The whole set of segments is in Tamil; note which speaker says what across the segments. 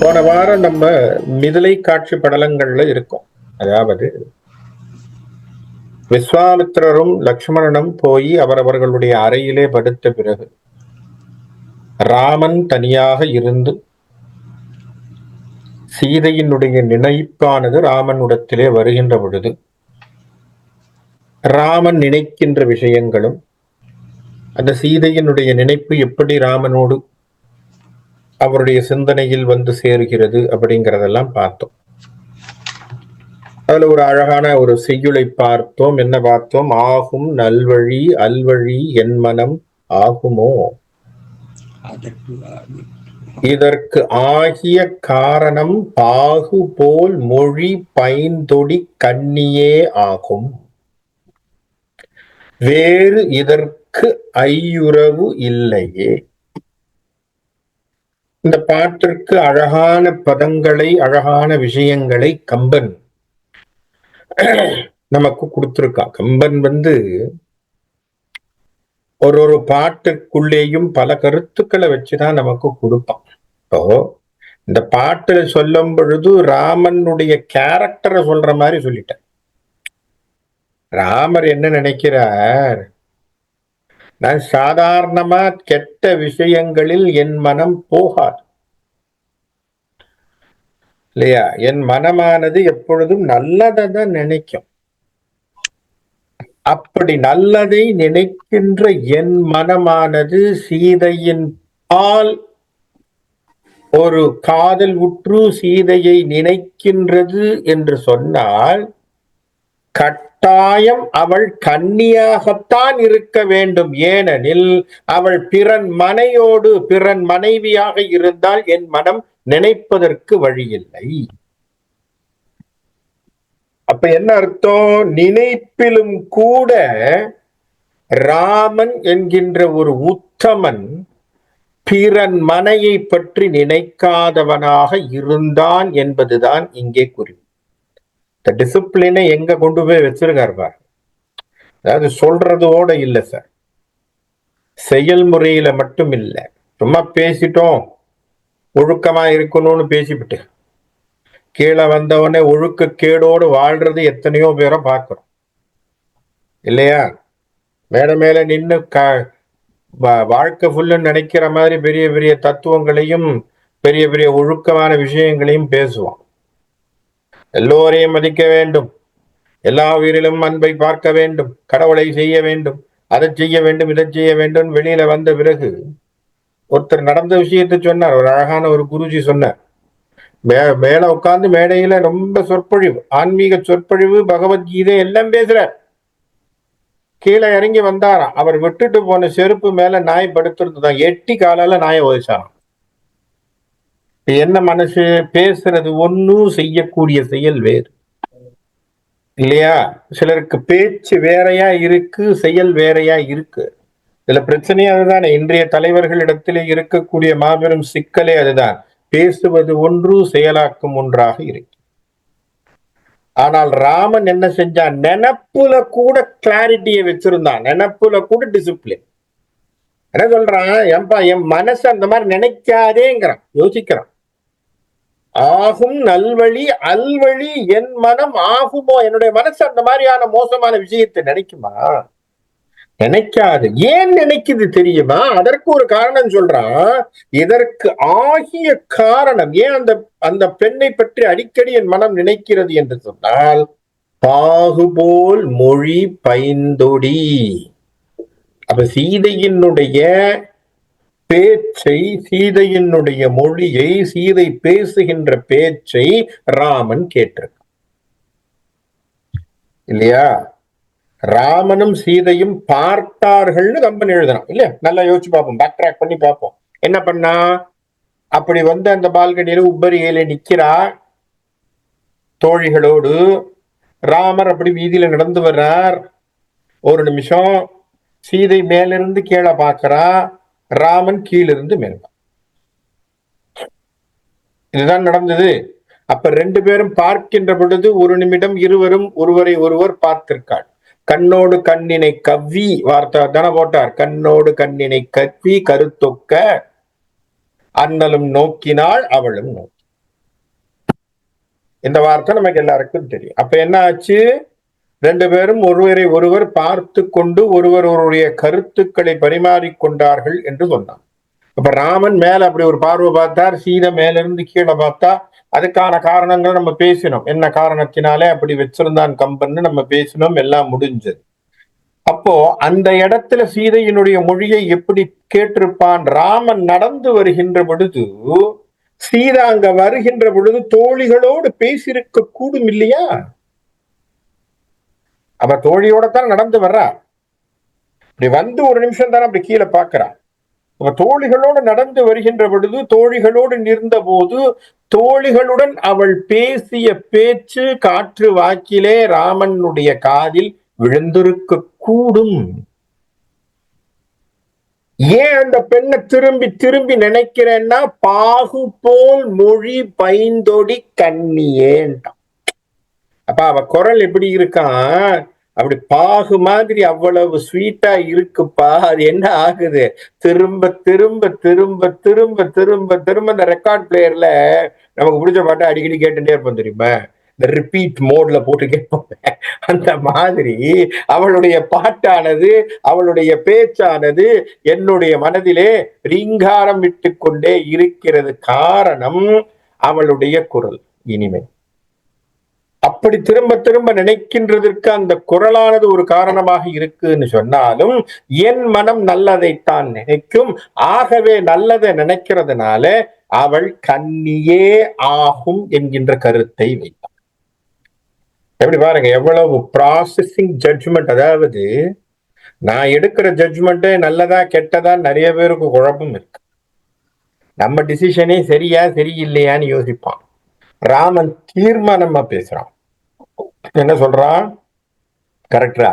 Speaker 1: போன வாரம் நம்ம மிதிலை காட்சி படலங்கள்ல இருக்கோம். அதாவது விஸ்வாமித்திரரும் லக்ஷ்மணனும் போய் அவரவர்களுடைய அறையிலே படுத்த பிறகு ராமன் தனியாக இருந்து சீதையினுடைய நினைப்பானது ராமனுடத்திலே வருகின்ற பொழுது ராமன் நினைக்கின்ற விஷயங்களும் அந்த சீதையினுடைய நினைப்பு எப்படி ராமனோடு அவருடைய சிந்தனையில் வந்து சேருகிறது அப்படிங்கிறதெல்லாம் பார்த்தோம். அதுல ஒரு அழகான ஒரு செய்யுளை பார்த்தோம். என்ன பார்த்தோம்? ஆகும் நல்வழி அல்வழி என் மனம் ஆகுமோ, இதற்கு ஆகிய காரணம் பாகு போல் மொழி பைந்தொடி கண்ணியே ஆகும், வேறு இதற்கு ஐயுறவு இல்லையே. இந்த பாட்டிற்கு அழகான பதங்களை அழகான விஷயங்களை கம்பன் நமக்கு கொடுத்திருக்கான். கம்பன் ஒரு பாட்டுக்குள்ளேயும் பல கருத்துக்களை வச்சுதான் நமக்கு கொடுப்பான். இப்போ இந்த பாட்டுல சொல்லும் பொழுது ராமனுடைய கேரக்டரை சொல்ற மாதிரி சொல்லிட்டேன். ராமர் என்ன நினைக்கிறார்? நான் சாதாரணமா கெட்ட விஷயங்களில் என் மனம் போகாது இல்லையா? என் மனமானது எப்பொழுதும் நல்லதை தான் நினைக்கும். அப்படி நல்லதை நினைக்கின்ற என் மனமானது சீதையின் பால் ஒரு காதல் உற்று சீதையை நினைக்கின்றது என்று சொன்னால் கட்டாயம் அவள் கன்னியாகத்தான் இருக்க வேண்டும். ஏனெனில் அவள் பிறன் மனையோடு பிறன் மனைவியாக இருந்தால் என் மனம் நினைப்பதற்கு வழியில்லை. அப்ப என்ன அர்த்தம்? நினைப்பிலும் கூட ராமன் என்கின்ற ஒரு உத்தமன் பிறன் மனையை பற்றி நினைக்காதவனாக இருந்தான் என்பதுதான் இங்கே குறிப்பு. இந்த டிசிப்ளினை எங்க கொண்டு போய் வச்சிருக்காரு பாரு. அதாவது சொல்றதோட இல்லை சார், செயல்முறையில மட்டும் இல்லை. சும்மா பேசிட்டோம் ஒழுக்கமா இருக்கணும்னு பேசிவிட்டு கீழே வந்தவனே ஒழுக்க கேடோடு வாழ்றது எத்தனையோ பேரை பார்க்கிறோம் இல்லையா? மேல நின்று வாழ்க்கை ஃபுல்லு நினைக்கிற மாதிரி பெரிய பெரிய தத்துவங்களையும் பெரிய பெரிய ஒழுக்கமான விஷயங்களையும் பேசுவான். எல்லோரையும் மதிக்க வேண்டும், எல்லா உயிரிலும் அன்பை பார்க்க வேண்டும், கடவுளை செய்ய வேண்டும், அதை செய்ய வேண்டும், இதை செய்ய வேண்டும். வெளியில வந்த பிறகு ஒருத்தர் நடந்த விஷயத்தை சொன்னார். ஒரு அழகான ஒரு குருஜி சொன்னார். மேல உட்கார்ந்து மேடையில ரொம்ப சொற்பொழிவு, ஆன்மீக சொற்பொழிவு, பகவத்கீதை எல்லாம் பேசுறார். கீழே இறங்கி வந்தாராம். அவர் விட்டுட்டு போன செருப்பு மேல நாய் படுத்துறதுதான். எட்டி காலால நாயை ஒழிச்சாராம். என்ன மனசு? பேசுறது ஒன்னும் செய்யக்கூடிய செயல் வேறு இல்லையா? சிலருக்கு பேச்சு வேறையா இருக்கு, செயல் வேறையா இருக்கு. இதுல பிரச்சனையே அதுதானே. இன்றைய தலைவர்களிடத்திலே இருக்கக்கூடிய மாபெரும் சிக்கலே அதுதான். பேசுவது ஒன்று, செயலாக்கும் ஒன்றாக இருக்கு. ஆனால் ராமன் என்ன செஞ்சான்? நினப்புல கூட கிளாரிட்டியை வச்சிருந்தான், நினப்புல கூட டிசிப்ளின். என்ன சொல்றான்? ஏன்பா என் மனசு அந்த மாதிரி நினைக்காதேங்கிறான், யோசிக்கிறான். ஆகும் நல்வழி அல்வழி என் மனம் ஆகுமோ, என்னுடைய மனசு அந்த மாதிரியான மோசமான விஷயத்தை நினைக்குமா? நினைக்காது. ஏன் நினைக்குது தெரியுமா? அதற்கு ஒரு காரணம் சொல்றான். இதற்கு ஆகிய காரணம் ஏன் அந்த பெண்ணை பற்றி அடிக்கடி என் மனம் நினைக்கிறது என்று சொன்னால், பாகுபோல் மொழி பைந்தொடி. அப்ப சீதையினுடைய பேச்சை, சீதையினுடைய மொழியை, சீதை பேசுகின்ற பேச்சை ராமன் கேட்டிருக்க இல்லையா? ராமனும் சீதையும் பார்த்தார்கள்னு கம்பன் எழுதணும் இல்லையா? நல்லா யோசிச்சு பார்ப்போம், பேக் ட்ராக் பண்ணி பார்ப்போம். என்ன பண்ணா? அப்படி வந்து அந்த பால்கனியில உப்பரிகையில நிக்கிறா தோழிகளோடு. ராமர் அப்படி வீதியில நடந்து வர்றார். ஒரு நிமிஷம் சீதை மேலிருந்து கீழே பார்க்கிறா, ராமன் கீழிருந்து மேல. இதுதான் நடந்தது. அப்ப ரெண்டு பேரும் பார்க்கின்ற பொழுது ஒரு நிமிடம் இருவரும் ஒருவரை ஒருவர் பார்த்திருக்காள். கண்ணோடு கண்ணினை கவ்வி, வார்த்தை தானே போட்டார். கண்ணோடு கண்ணினை கவ்வி கருத்தொக்க அண்ணலும் நோக்கினாள் அவளும் நோக்கி. இந்த வார்த்தை நமக்கு எல்லாருக்கும் தெரியும். அப்ப என்ன ஆச்சு? ரெண்டு பேரும் ஒருவரை ஒருவர் பார்த்து கொண்டு ஒருவருடைய கருத்துக்களை பரிமாறிக்கொண்டார்கள் என்று சொன்னான். அப்ப ராமன் மேல அப்படி ஒரு பார்வை பார்த்தார், சீதை மேல இருந்து கீழே பார்த்தா. அதுக்கான காரணங்கள் நம்ம பேசினோம், என்ன காரணத்தினாலே அப்படி வச்சிருந்தான் கம்பன்னு நம்ம பேசினோம், எல்லாம் முடிஞ்சது. அப்போ அந்த இடத்துல சீதையினுடைய மொழியை எப்படி கேட்டிருப்பான்? ராமன் நடந்து வருகின்ற பொழுது, சீதா அங்க வருகின்ற பொழுது தோழிகளோடு பேசியிருக்க கூடும் இல்லையா? அவ தோழியோட தான் நடந்து வர்றா. இப்படி வந்து ஒரு நிமிஷம் தானே அப்படி கீழே பாக்குறா. அவ தோழிகளோடு நடந்து வருகின்ற பொழுது, தோழிகளோடு நின்ற போது, தோழிகளுடன் அவள் பேசிய பேச்சு காற்று வாக்கிலே ராமனுடைய காதில் விழுந்திருக்க கூடும். ஏன் அந்த பெண்ணை திரும்பி திரும்பி நினைக்கிறேன்னா, பாகு போல் மொழி பைந்தொடி கண்ணியேன்ட்டான். அப்ப அவ குரல் எப்படி இருக்கான்? அப்படி பாகு மாதிரி அவ்வளவு ஸ்வீட்டா இருக்குப்பா. அது என்ன ஆகுது? திரும்ப திரும்ப திரும்ப திரும்ப திரும்ப திரும்ப இந்த ரெக்கார்ட் பிளேயர்ல நமக்கு பிடிச்ச பாட்டை அடிக்கடி கேட்டுட்டே இருப்போம் தெரியுமா? இந்த ரிப்பீட் மோட்ல போட்டு கேட்போம். அந்த மாதிரி அவளுடைய பாட்டானது, அவளுடைய பேச்சானது என்னுடைய மனதிலே ரீங்காரம் விட்டு கொண்டே இருக்கிறது. காரணம் அவளுடைய குரல் இனிமை. அப்படி திரும்ப திரும்ப நினைக்கின்றதற்கு அந்த குரலானது ஒரு காரணமாக இருக்குன்னு சொன்னாலும், என் மனம் நல்லதைத்தான் நினைக்கும். ஆகவே நல்லதை நினைக்கிறதுனால அவள் கன்னியே ஆகும் என்கின்ற கருத்தை வைத்தார். எப்படி பாருங்க, எவ்வளவு ப்ராசஸிங் ஜட்ஜ்மெண்ட். அதாவது நான் எடுக்கிற ஜட்ஜ்மெண்ட் நல்லதா கெட்டதா நிறைய பேருக்கு குழப்பம் இருக்கு. நம்ம டிசிஷனே சரியா சரியில்லையான்னு யோசிப்பான். ராமன் தீர்மானமா பேசுறான். என்ன சொல்றான்? கரெக்டா,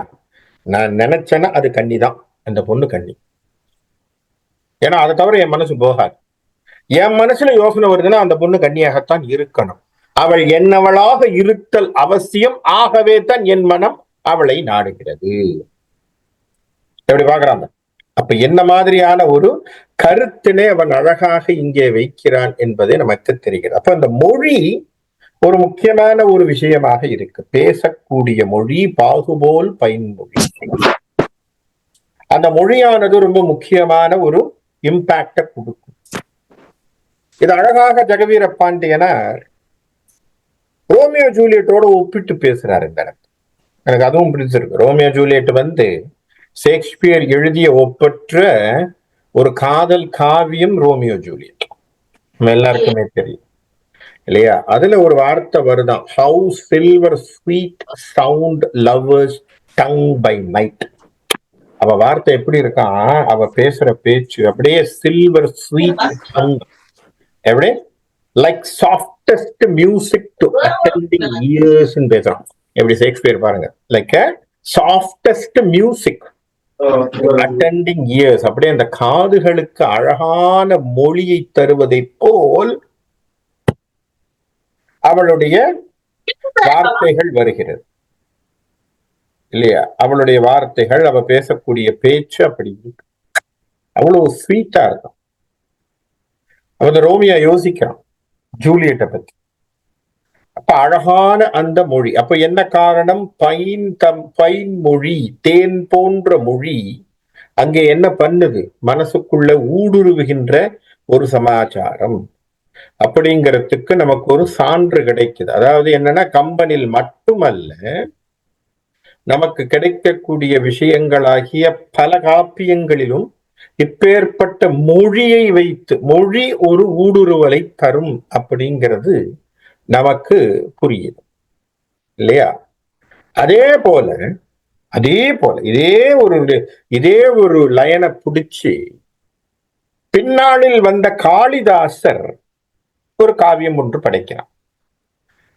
Speaker 1: நான் நினைச்சேன்னா அது கன்னிதான், அந்த பொண்ணு கன்னி. ஏன்னா அதை தவிர என் மனசு போகாது. என் மனசுல யோசனை வருதுன்னா அந்த பொண்ணு கன்னியாகத்தான் இருக்கணும். அவள் என்னவளாக இருத்தல் அவசியம். ஆகவே தான் என் மனம் அவளை நாடுகிறது. எப்படி பாக்குறாங்க? அப்ப என்ன மாதிரியான ஒரு கருத்தினை அவன் அழகாக இங்கே வைக்கிறான் என்பதை நமக்கு தெரிகிறது. அப்ப அந்த மொழி ஒரு முக்கியமான ஒரு விஷயமாக இருக்கு. பேசக்கூடிய மொழி பாகுபோல் பைன்மொழி. அந்த மொழியானது ரொம்ப முக்கியமான ஒரு இம்பாக்ட கொடுக்கும். இது அழகாக ஜெகவீர பாண்டியனார் ரோமியோ ஜூலியட்டோட ஒப்பிட்டு பேசுறாரு இந்த இடத்துல. எனக்கு அதுவும் பிடிச்சிருக்கு. ரோமியோ ஜூலியட் வந்து ஷேக்ஸ்பியர் எழுதிய ஒப்பற்ற ஒரு காதல் காவியம் ரோமியோ ஜூலியட். எல்லாருக்குமே தெரியும் இல்லையா? அதுல ஒரு வார்த்தை வருதான், how silver sweet sound lovers tongue by night. அவ வார்த்தை எப்படி இருக்கான்? அவ பேசுற பேச்சு அப்படியே சில்வர் ஸ்வீட் டங், எப்படி like softest music to attending ears பேசுறான். எப்படி ஷேக்ஸ்பியர் பாருங்க, like softest music attending ears. அப்படியே அந்த காதுகளுக்கு அழகான மொழியை தருவதை போல் அவளுடைய வார்த்தைகள் வருகிறது இல்லையா? அவளுடைய வார்த்தைகள், அவ பேசக்கூடிய பேச்சு அப்படி இருக்கு, அவ்வளவு ஸ்வீட்டா இருக்கும். அவன் ரோமியா யோசிக்கிறான் ஜூலியட்டை பத்தி. அப்ப அழகான அந்த மொழி. அப்ப என்ன காரணம்? பைன் மொழி, தேன் போன்ற மொழி அங்கே என்ன பண்ணுது? மனசுக்குள்ள ஊடுருவுகின்ற ஒரு சமாச்சாரம். அப்படிங்கிறதுக்கு நமக்கு ஒரு சான்று கிடைக்குது. அதாவது என்னன்னா, கம்பனில் மட்டுமல்ல, நமக்கு கிடைக்கக்கூடிய விஷயங்களாகிய பல காப்பியங்களிலும் இப்பேற்பட்ட மொழியை வைத்து, மொழி ஒரு ஊடுருவலை தரும் அப்படிங்கிறது நமக்கு புரியுது இல்லையா? அதே போல இதே ஒரு லயனை பிடிச்சு பின்னாளில் வந்த காளிதாசர் ஒரு காவியம் ஒன்று படைக்கிறான்.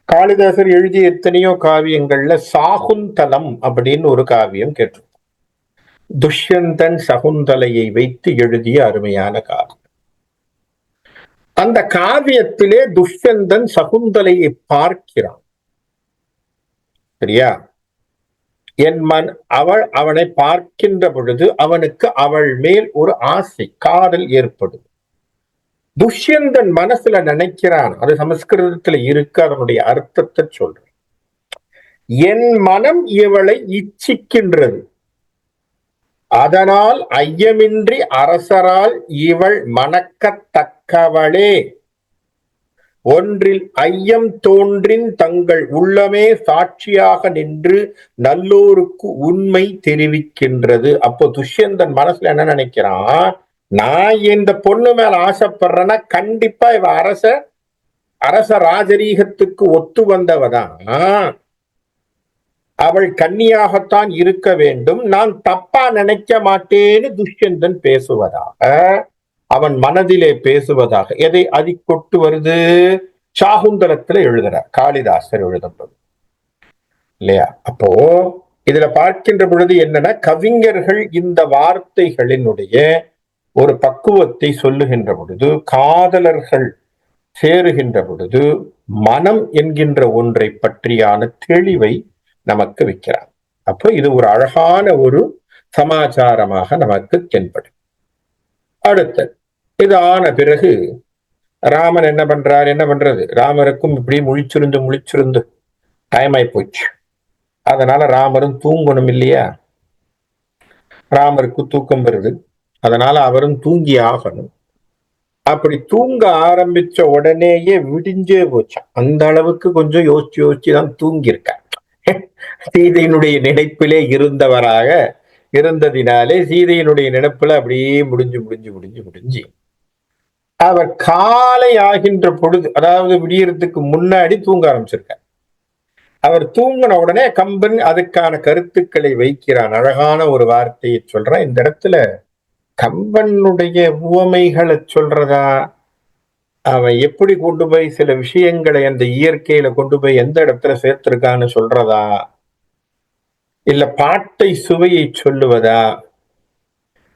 Speaker 1: காளிதாசர் எழுதிய எத்தனையோ காவியங்கள்ல சாகுந்தலம் அப்படின்னு ஒரு காவியம் கேட்டிருக்கோம். துஷ்யந்தன் சகுந்தலையை வைத்து எழுதிய அருமையான காவியம். அந்த காவியத்திலே துஷ்யந்தன் சகுந்தலையை பார்க்கிறான். சரியா? அவனை பார்க்கின்ற பொழுது அவனுக்கு அவள் மேல் ஒரு ஆசை, காதல் ஏற்படும். துஷ்யந்தன் மனசுல நினைக்கிறான், அது சமஸ்கிருதத்துல இருக்கு, அதனுடைய அர்த்தத்தை சொல்றேன். என் மனம் இவளை இச்சிக்கின்றது, அதனால் ஐயமின்றி அரசரால் இவள் மணக்கத்தக்கவளே. ஒன்றில் ஐயம் தோன்றின் தங்கள் உள்ளமே சாட்சியாக நின்று நல்லோருக்கு உண்மை தெரிவிக்கின்றது. அப்போ துஷ்யந்தன் மனசுல என்ன நினைக்கிறான், நான் இந்த பொண்ணு மேல ஆசைப்படுறேன்னா கண்டிப்பா இவ அரச ராஜரீகத்துக்கு ஒத்து வந்தவதான், அவள் கன்னியாகத்தான் இருக்க வேண்டும், நான் தப்பா நினைக்க மாட்டேன்னு துஷ்யந்தன் பேசுவதாக, அவன் மனதிலே பேசுவதாக. எதை அதி கொட்டு வருது? சாகுந்தலத்துல எழுதுறார், காளிதாசர் எழுதப்படும் இல்லையா? அப்போ இதுல பார்க்கின்ற பொழுது என்னன்னா, கவிஞர்கள் இந்த வார்த்தைகளினுடைய ஒரு பக்குவத்தை சொல்லுகின்ற பொழுது, காதலர்கள் சேருகின்ற பொழுது மனம் என்கின்ற ஒன்றை பற்றியான தெளிவை நமக்கு வைக்கிறார். அப்போ இது ஒரு அழகான ஒரு சமாச்சாரமாக நமக்கு தென்படும். அடுத்து இது ஆன பிறகு ராமன் என்ன பண்றது, ராமருக்கும் இப்படி முழிச்சிருந்து டைம் ஆகி போச்சு. அதனால ராமரும் தூங்கணும் இல்லையா, ராமருக்கு தூக்கம் வருது, அதனால அவரும் தூங்கி ஆகணும். அப்படி தூங்க ஆரம்பிச்ச உடனேயே விடிஞ்சே போச்சான். அந்த அளவுக்கு கொஞ்சம் யோசிச்சுதான் தூங்கியிருக்க. சீதையினுடைய நினைப்பிலே இருந்ததினாலே சீதையினுடைய நினைப்புல அப்படியே முடிஞ்சு அவர் காலை ஆகின்ற பொழுது, அதாவது விடியறதுக்கு முன்னாடி தூங்க ஆரம்பிச்சிருக்க. அவர் தூங்கின உடனே கம்பன் அதுக்கான கருத்துக்களை வைக்கிறான். அழகான ஒரு வார்த்தையை சொல்றான். இந்த இடத்துல கம்பனுடைய உவமைகளை சொல்றதா, அவன் எப்படி கொண்டு போய் சில விஷயங்களை அந்த இயற்கையில கொண்டு போய் எந்த இடத்துல சேர்த்திருக்கான்னு சொல்றதா, இல்ல பாட்டை சுவையை சொல்லுவதா,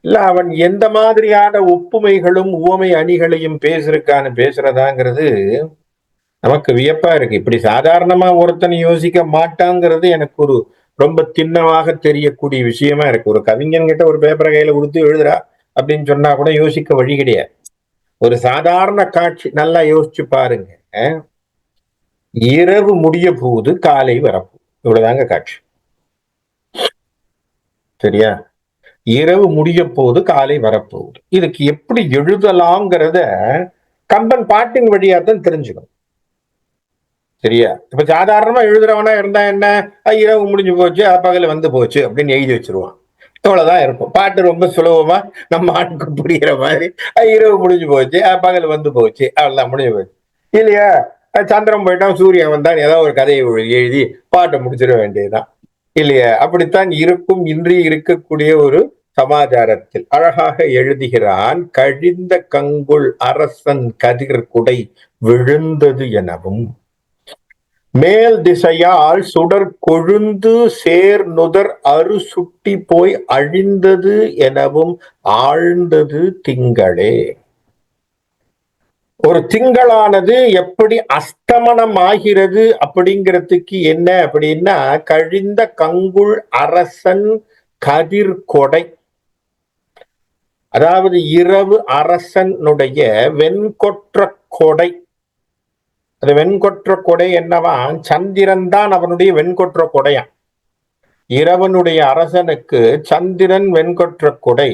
Speaker 1: இல்ல அவன் எந்த மாதிரியான ஒப்புமைகளும் உவமை அணிகளையும் பேசுறதாங்கிறது நமக்கு வியப்பா இருக்கு. இப்படி சாதாரணமா ஒருத்தனை யோசிக்க மாட்டாங்கிறது எனக்கு ஒரு ரொம்ப திண்ணமாக தெரியக்கூடிய விஷயமா இருக்கு. ஒரு கவிஞன் கிட்ட ஒரு பேப்பரை கையில கொடுத்து எழுதுறா அப்படின்னு சொன்னா கூட யோசிக்க வழி கிடையாது. ஒரு சாதாரண காட்சி நல்லா யோசிச்சு பாருங்க. இரவு முடிய போகுது, காலை வரப்போகுது, இவ்வளவுதாங்க காட்சி. சரியா? இரவு முடிய போது, காலை வரப்போகுது. இதுக்கு எப்படி எழுதலாங்கிறத கம்பன் பாட்டின் வழியா தான் தெரிஞ்சுக்கணும். சரியா? இப்ப சாதாரணமா எழுதுறவனா இருந்தா என்ன, இரவு முடிஞ்சு போச்சு, பகல் வந்து போச்சு அப்படின்னு எழுதி வச்சிருவான். இவ்வளவுதான் இருக்கும். பாட்டு ரொம்ப சுலபமா நம்ம ஆட்டுக்கு புரிகிற மாதிரி, இரவு முடிஞ்சு போச்சு, பகல் வந்து போச்சு, அவ்வளவுதான் முடிஞ்சு போச்சு. இல்லையா? சந்திரன் போயிட்டான், சூரியன் வந்தான், ஏதோ ஒரு கதையை எழுதி பாட்டை முடிச்சிட வேண்டியதுதான் இல்லையா? அப்படித்தான் இருக்கும் இன்றி இருக்கக்கூடிய ஒரு சமாச்சாரத்தில். அழகாக எழுதுகிறான். கழிந்த கங்குள் அரசன் கதிர் குடை விழுந்தது எனவும், மேல் திசையால் சுடர் கொழுந்து சேர் நுதர் அரு சுட்டி போய் அழிந்தது எனவும் ஆழ்ந்தது திங்களே. ஒரு திங்களானது எப்படி அஸ்தமனம் ஆகிறது அப்படிங்கிறதுக்கு என்ன அப்படின்னா, கழிந்த கங்குள் அரசன் கதிர் கொடை, அதாவது இரவு அரசனுடைய வெண்கொற்ற கொடை. அது வெண்கொற்ற கொடை என்னவா, சந்திரன் தான் அவனுடைய வெண்கொற்ற கொடையான். இரவனுடைய அரசனுக்கு சந்திரன் வெண்கொற்ற கொடை.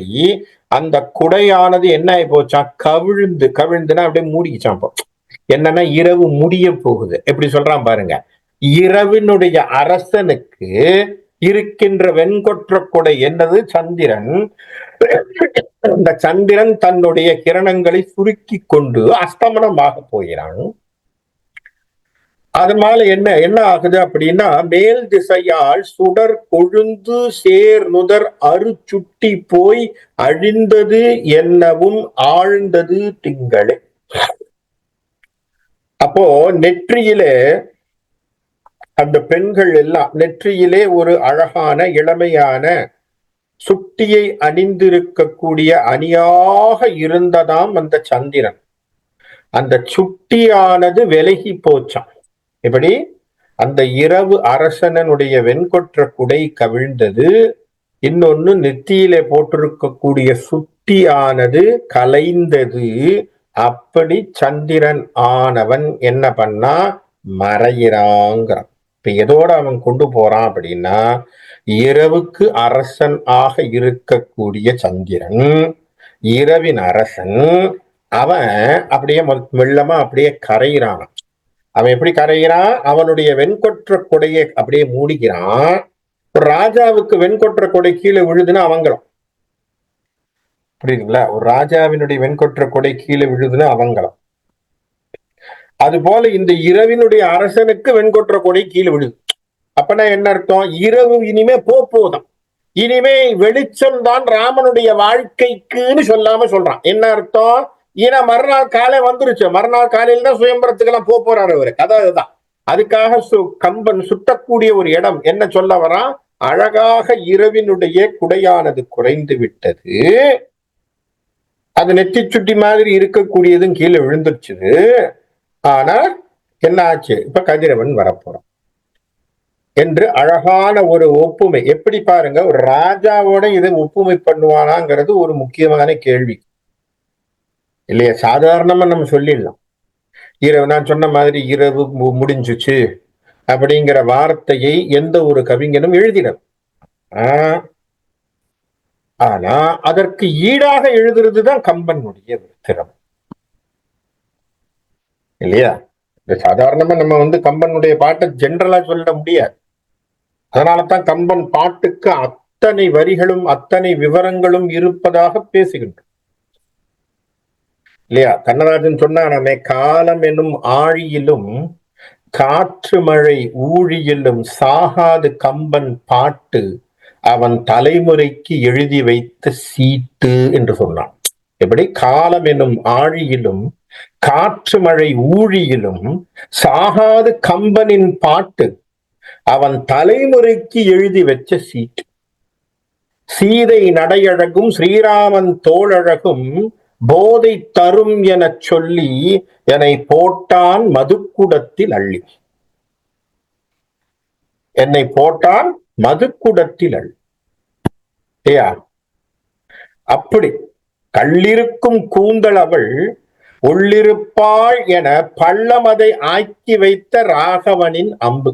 Speaker 1: அந்த குடையானது என்ன ஆகி போச்சான், கவிழ்ந்துன்னா அப்படியே மூடிச்சான். என்னன்னா இரவு முடிய போகுது. எப்படி சொல்றான் பாருங்க, இரவினுடைய அரசனுக்கு இருக்கின்ற வெண்கொற்ற கொடை என்னது, சந்திரன். இந்த சந்திரன் தன்னுடைய கிரணங்களை சுருக்கி கொண்டு அஸ்தமனமாக போகிறான். அதனால என்ன ஆகுது அப்படின்னா, மேல் திசையால் சுடர் கொழுந்து சேர் நுதர் அரு சுட்டி போய் அழிந்தது என்னவும் ஆழ்ந்தது திங்களே. அப்போ நெற்றியிலே அந்த பெண்கள் எல்லாம் நெற்றியிலே ஒரு அழகான இளமையான சுட்டியை அணிந்திருக்கக்கூடிய அணியாக இருந்ததாம் அந்த சந்திரன். அந்த சுட்டியானது விலகி போச்சான். இப்படி அந்த இரவு அரசனுடைய வெண்கொற்ற குடை கவிழ்ந்தது. இன்னொன்னு நெத்தியிலே போட்டிருக்கக்கூடிய சுட்டியானது கலைந்தது. அப்படி சந்திரன் ஆனவன் என்ன பண்ணா மறையிறாங்கிறான். இப்ப எதோட அவன் கொண்டு போறான் அப்படின்னா, இரவுக்கு அரசன் ஆக இருக்கக்கூடிய சந்திரன், இரவின் அரசன், அவன் அப்படியே வெள்ளமா அப்படியே கரையிறான். அவன் எப்படி கரைகிறான்? அவனுடைய வெண்கொற்ற கொடையை அப்படியே மூடிக்கிறான். ஒரு ராஜாவுக்கு வெண்கொற்ற கொடை கீழே விழுதுன்னா அவங்களும், புரியுதுங்களா? ஒரு ராஜாவினுடைய வெண்கொற்ற கொடை கீழே விழுதுன்னா அவங்களும். அது போல இந்த இரவினுடைய அரசனுக்கு வெண்கொற்ற கொடை கீழே விழுது. அப்பனா என்ன அர்த்தம்? இரவு இனிமே போதான், இனிமே வெளிச்சம் தான் ராமனுடைய வாழ்க்கைக்குன்னு சொல்லாம சொல்றான். என்ன அர்த்தம்? ஏன்னா மறுநாள் காலை வந்துருச்சு, மறுநாள் காலையில தான் சுயம்பரத்துக்கு எல்லாம் போறாரு அவரு. அதுதான் அதுக்காக கம்பன் சுட்டக்கூடிய ஒரு இடம் என்ன சொல்ல வரான்? அழகாக இரவினுடைய குடையானது குறைந்து விட்டது, அது நெத்தி சுட்டி மாதிரி இருக்கக்கூடியதும் கீழே விழுந்துருச்சு. ஆனா என்ன ஆச்சு? இப்ப கதிரவன் வரப்போறான் என்று அழகான ஒரு ஒப்புமை. எப்படி பாருங்க, ஒரு ராஜாவோட இதை ஒப்புமை பண்ணுவானாங்கிறது ஒரு முக்கியமான கேள்வி இல்லையா? சாதாரணமா நம்ம சொல்லிடலாம், இரவு நான் சொன்ன மாதிரி இரவு முடிஞ்சுச்சு அப்படிங்கிற வார்த்தையை எந்த ஒரு கவிஞனும் எழுதிடும். ஆனா அதற்கு ஈடாக எழுதுறதுதான் கம்பனுடைய திறமை இல்லையா? சாதாரணமா நம்ம கம்பனுடைய பாட்டை ஜென்ரலா சொல்ல முடியாது. அதனாலதான் கம்பன் பாட்டுக்கு அத்தனை வரிகளும் அத்தனை விவரங்களும் இருப்பதாக பேசுகின்றோம் இல்லையா? கண்ணதாசன் சொன்னானே, காலம் என்னும் ஆழியிலும் காற்று மழை ஊழியிலும் சாகாது கம்பன் பாட்டு அவன் தலைமுறைக்கு எழுதி வைத்த சீட்டு என்று சொன்னான். எப்படி? காலம் என்னும் ஆழியிலும் காற்று மழை ஊழியிலும் சாகாது கம்பனின் பாட்டு அவன் தலைமுறைக்கு எழுதி வச்ச சீட்டு. சீதை நடையழகும் ஸ்ரீராமன் தோழழகும் போதை தரும் எனச் சொல்லி என்னை போட்டான் மதுக்குடத்தில் அள்ளி. என்னை போட்டான் மதுக்குடத்தில் அள்ளி. அப்படி கள்ளிருக்கும் கூந்தல் அவள் உள்ளிருப்பாள் என பள்ளமதை ஆக்கி வைத்த ராகவனின் அம்பு.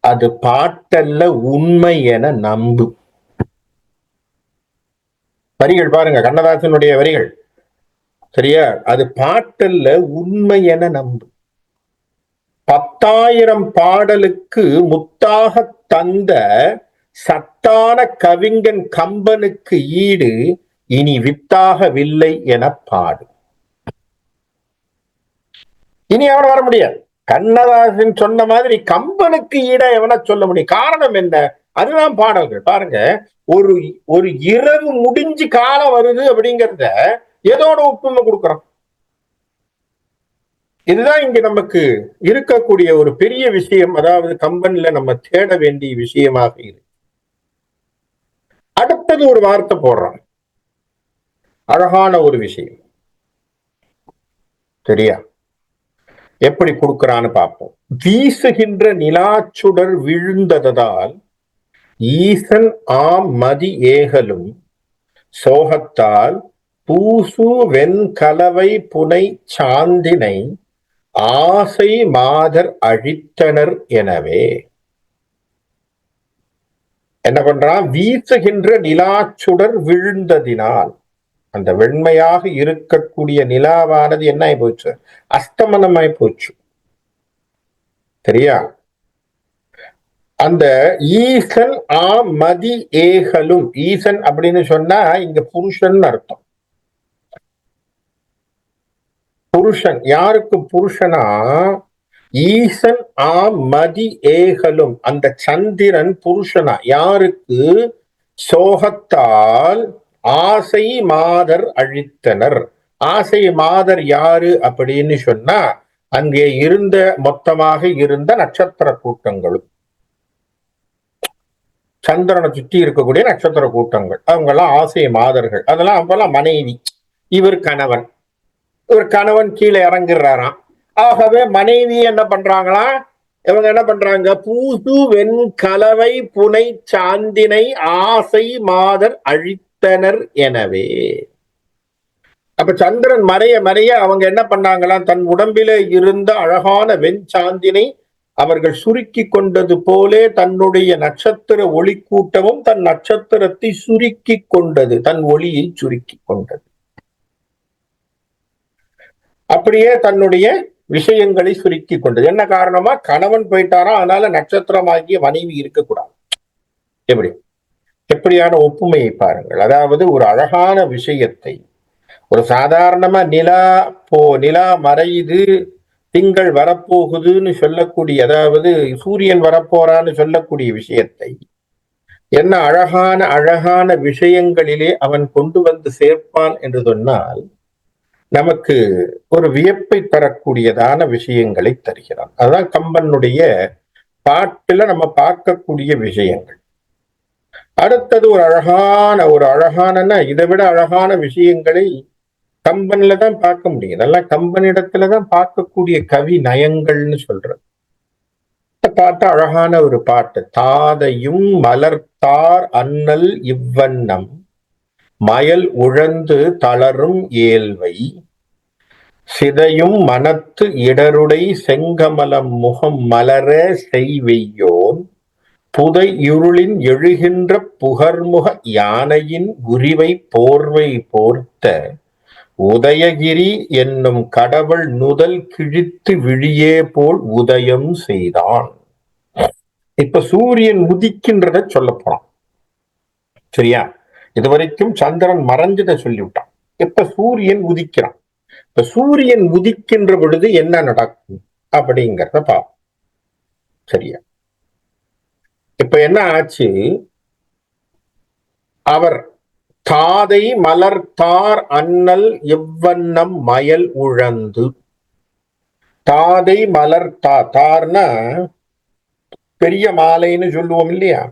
Speaker 1: அது பாட்டல்ல உண்மை என நம்பு. வரிகள் பாருங்க, கண்ணதாசனுடைய வரிகள். சரியா? அது பாட்டல்ல உண்மை என நம்பு. 10,000 பாடலுக்கு முத்தாக தந்த சத்தான கவிஞன் கம்பனுக்கு ஈடு இனி வித்தாகவில்லை என பாடு. இனி அவன் வர முடியாது. கண்ணதாசன் சொன்ன மாதிரி கம்பனுக்கு ஈட எவன சொல்ல முடியும்? காரணம் என்ன? அதுதான் பாடல்கள். பாருங்க, ஒரு இரவு முடிஞ்சு காலம் வருது அப்படிங்கிறத எதோட ஒப்புமை கொடுக்கிறோம்? இதுதான் இங்க நமக்கு இருக்கக்கூடிய ஒரு பெரிய விஷயம். அதாவது கம்பன்ல நம்ம தேட வேண்டிய விஷயமாக இருக்கு. அடுத்தது ஒரு வார்த்தை போடுறான், அழகான ஒரு விஷயம். சரியா? எப்படி கொடுக்கிறான்னு பார்ப்போம். வீசுகின்ற நிலாச்சுடர் விழுந்ததால் ஈசன் ஆம் மதி ஏகலும் சோகத்தால் பூசு வெண்கலவை புனை சாந்தினை ஆசை மாதர் அழித்தனர் எனவே. என்ன பண்றான்? வீசுகின்ற நிலாச்சுடர் விழுந்ததினால் அந்த வெண்மையாக இருக்கக்கூடிய நிலாவானது என்ன ஆகி போச்சு? அஸ்தமனமாய் போச்சு. சரியா? அந்த ஈசன் ஆ மதி ஏகலும், ஈசன் அப்படின்னு சொன்னா இங்க புருஷன் அர்த்தம். புருஷன் யாருக்கு புருஷனா? ஈசன் ஆ மதி ஏகலும், அந்த சந்திரன் புருஷனா யாருக்கு? சோகத்தால் ஆசை மாதர் அழித்தனர். ஆசை மாதர் யாரு அப்படின்னு சொன்னா அங்கே இருந்த மொத்தமாக இருந்த நட்சத்திர கூட்டங்களும், சந்திரனை சுற்றி இருக்கக்கூடிய நட்சத்திர கூட்டங்கள், அவங்க எல்லாம் ஆசை மாதர்கள். அதெல்லாம் அவங்கெல்லாம் மனைவி, இவர் கணவன். இவர் கணவன் கீழே இறங்குறாராம். ஆகவே மனைவி என்ன பண்றாங்களா? இவங்க என்ன பண்றாங்க? பூசு வெண்கலவை புனை சாந்தினை ஆசை மாதர் அழித்தனர் எனவே. அப்ப சந்திரன் மறைய மறைய அவங்க என்ன பண்ணாங்களாம், தன் உடம்பிலே இருந்த அழகான வெண்சாந்தினை அவர்கள் சுருக்கி கொண்டது போலே தன்னுடைய நட்சத்திர ஒளி கூட்டமும் தன் நட்சத்திரத்தை சுருக்கி கொண்டது, தன் ஒளியை சுருக்கி கொண்டது. அப்படியே தன்னுடைய விஷயங்களை சுருக்கி கொண்டது. என்ன காரணமா, கணவன் போயிட்டாரா, அதனால நட்சத்திரமாகிய மனைவி இருக்கக்கூடாது. எப்படி எப்படியான ஒப்புமையை பாருங்கள். அதாவது ஒரு அழகான விஷயத்தை, ஒரு சாதாரணமா நிலா மறையுது, திங்கள் வரப்போகுதுன்னு சொல்லக்கூடிய, அதாவது சூரியன் வரப்போறான்னு சொல்லக்கூடிய விஷயத்தை என்ன அழகான அழகான விஷயங்களிலே அவன் கொண்டு வந்து சேர்ப்பான் என்று சொன்னால் நமக்கு ஒரு வியப்பை தரக்கூடியதான விஷயங்களை தருகிறான். அதுதான் கம்பனுடைய பாட்டுல நம்ம பார்க்கக்கூடிய விஷயங்கள். அடுத்தது ஒரு அழகான இதை விட அழகான விஷயங்களை கம்பன்ல தான் பார்க்க முடியும். இதெல்லாம் கம்பனிடத்துலதான் பார்க்கக்கூடிய கவி நயங்கள்னு சொல்றது. பாட்டு அழகான ஒரு பாட்டு. தாதையும் மலர்த்தார் அண்ணல் இவ்வண்ணம் மயல் உழந்து தளரும் ஏல்வை சிதையும் மனத்து இடருடை செங்கமலம் முகம் மலர செய்வெய்யோன் புதை இருளின் எழுகின்ற புகர்முக யானையின் உரிவை போர்வை போர்த்த உதயகிரி என்னும் கடவுள் நுதல் கிழித்து விழியே போல் உதயம் செய்தான். இப்ப சூரியன் உதிக்கின்றத சொல்ல போறான். சரியா? இதுவரைக்கும் சந்திரன் மறைஞ்சதை சொல்லிவிட்டான். இப்ப சூரியன் உதிக்கிறான். இப்ப சூரியன் உதிக்கின்ற பொழுது என்ன நடக்கும் அப்படிங்கிறத பாப்போம். சரியா? இப்ப என்ன ஆச்சு, அவர் தாதை மலர்த்தார் அண்ணல் எவ்வண்ணம் மயல் உழந்து. தாதை தார்னா பெரிய மாலைன்னு சொல்லுவோம் இல்லையா?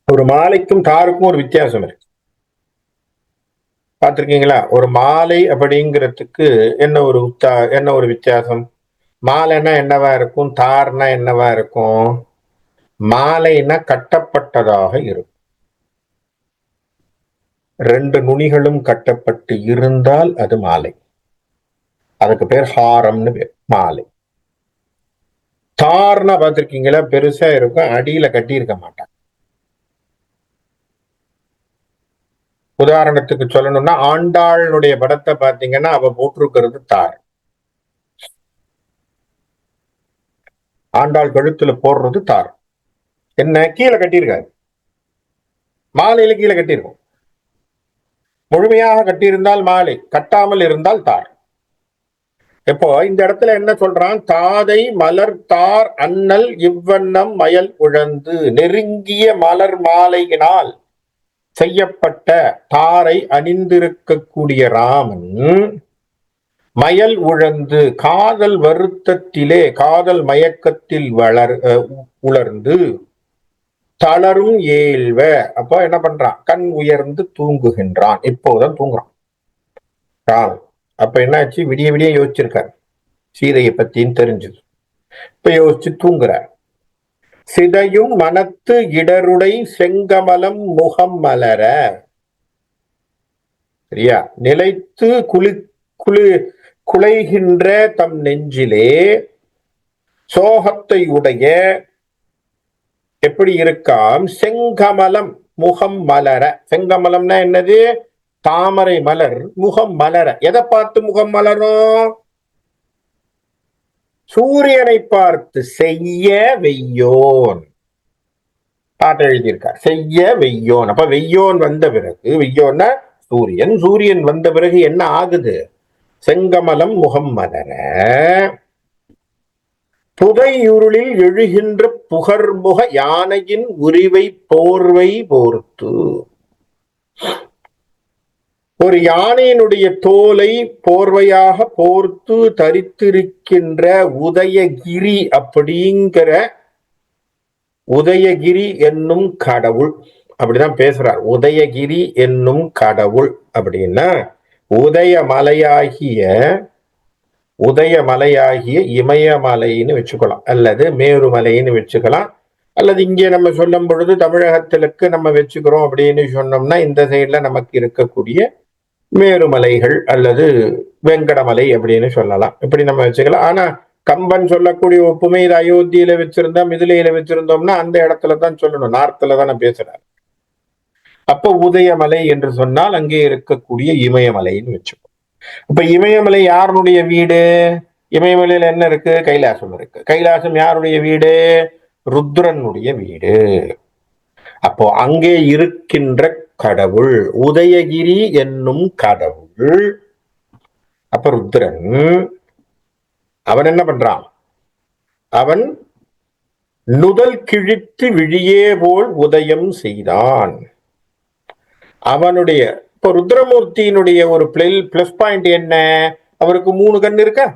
Speaker 1: ஒரு மாலைக்கும் தாருக்கும் ஒரு வித்தியாசம் இருக்கு. பார்த்திருக்கீங்களா? ஒரு மாலை அப்படிங்கிறதுக்கு என்ன ஒரு வித்தியாசம்? மாலைன்னா என்னவா இருக்கும், தார்னா என்னவா இருக்கும்? மாலைன்னா கட்டப்பட்டதாக இருக்கும். 2 நுனிகளும் கட்டப்பட்டு இருந்தால் அது மாலை. அதுக்கு பேர் ஹாரம்னு பேர், மாலை. தார்னா பார்த்திருக்கீங்களா? பெருசா இருக்கும், அடியில கட்டி இருக்க மாட்டாங்க. உதாரணத்துக்கு சொல்லணும்னா ஆண்டாளுடைய படத்தை பார்த்தீங்கன்னா அவ போட்டிருக்கிறது தார். ஆண்டாள் கழுத்துல போடுறது தார். என்ன கீழே கட்டியிருக்காரு, மாலையில கீழே கட்டியிருக்கும். முழுமையாக கட்டியிருந்தால் மாலை, கட்டாமல் இருந்தால் தார். இப்போ இந்த இடத்துல என்ன சொல்றான்? தாதை மலர் தார் அண்ணல் இவ்வண்ணம் மயல் உழந்து. நெருங்கிய மலர் மாலையினால் செய்யப்பட்ட தாரை அணிந்திருக்கக்கூடிய ராமன் மயல் உழந்து காதல் வருத்தத்திலே, காதல் மயக்கத்தில் உலர்ந்து தளரும் ஏல்வ. அப்போ என்ன பண்றான்? கண் உயர்ந்து தூங்குகின்றான். இப்போதான் தூங்குறான் ராமன். அப்ப என்னாச்சு? விடிய விடிய யோசிச்சிருக்காரு, சீதையை பத்தின்னு தெரிஞ்சது. இப்ப யோசிச்சு தூங்குறார். சிதையும் மனத்து இடருடை செங்கமலம் முகம் மலர. சரியா? நிலைத்து குலைகின்ற தம் நெஞ்சிலே சோகத்தை உடைய எப்படி இருக்காம்? செங்கமலம் முகம் மலர. செங்கமலம்னா என்னது? தாமரை மலர் முகம் மலர. எதை பார்த்து முகம் மலரும்? சூரியனை பார்த்து. செய்ய வெய்யோன் பாட்டு எழுதியிருக்கார். செய்ய வெய்யோன். அப்ப வெய்யோன் வந்த பிறகு, வெய்யோன்னா சூரியன், சூரியன் வந்த பிறகு என்ன ஆகுது? செங்கமலம் முகம் மலர புதையுருளில் எழுகின்ற புகர்முக யானையின் உரிவை போர்வை போர்த்து. ஒரு யானையினுடைய தோலை போர்வையாக போர்த்து தரித்திருக்கின்ற உதயகிரி அப்படிங்கிற உதயகிரி என்னும் கடவுள். அப்படிதான் பேசுறார். உதயகிரி என்னும் கடவுள் அப்படின்னா உதயமலையாகிய இமயமலைன்னு வச்சுக்கலாம், அல்லது மேருமலைன்னு வச்சுக்கலாம், அல்லது இங்கே நம்ம சொல்லும் பொழுது தமிழகத்திற்கு நம்ம வச்சுக்கிறோம் அப்படின்னு சொன்னோம்னா இந்த சைட்ல நமக்கு இருக்கக்கூடிய மேருமலைகள் அல்லது வெங்கடமலை அப்படின்னு சொல்லலாம். இப்படி நம்ம வச்சுக்கலாம். ஆனா கம்பன் சொல்லக்கூடிய ஒப்புமை இது அயோத்தியில வச்சிருந்தா மிதிலையில வச்சிருந்தோம்னா அந்த இடத்துல தான் சொல்லணும். நார்த்ல தானே பேசுறாரு. அப்ப உதயமலை என்று சொன்னால் அங்கே இருக்கக்கூடிய இமயமலைன்னு வச்சுக்கோ. அப்ப இமயமலை யாருடைய வீடு? இமயமலையில என்ன இருக்கு? கைலாசம் இருக்கு. கைலாசம் யாருடைய வீடு? ருத்ரனுடைய வீடு. அப்போ அங்கே இருக்கின்ற கடவுள் உதயகிரி என்னும் கடவுள். அப்ப ருத்ரன் அவன் என்ன பண்றான்? அவன் நுதல் கிழித்து விழியே போல் உதயம் செய்தான். அவனுடைய இப்ப ருத்ரமூர்த்தியினுடைய ஒரு பிளஸ் பாயிண்ட் என்ன? அவருக்கு 3 கண் இருக்கா?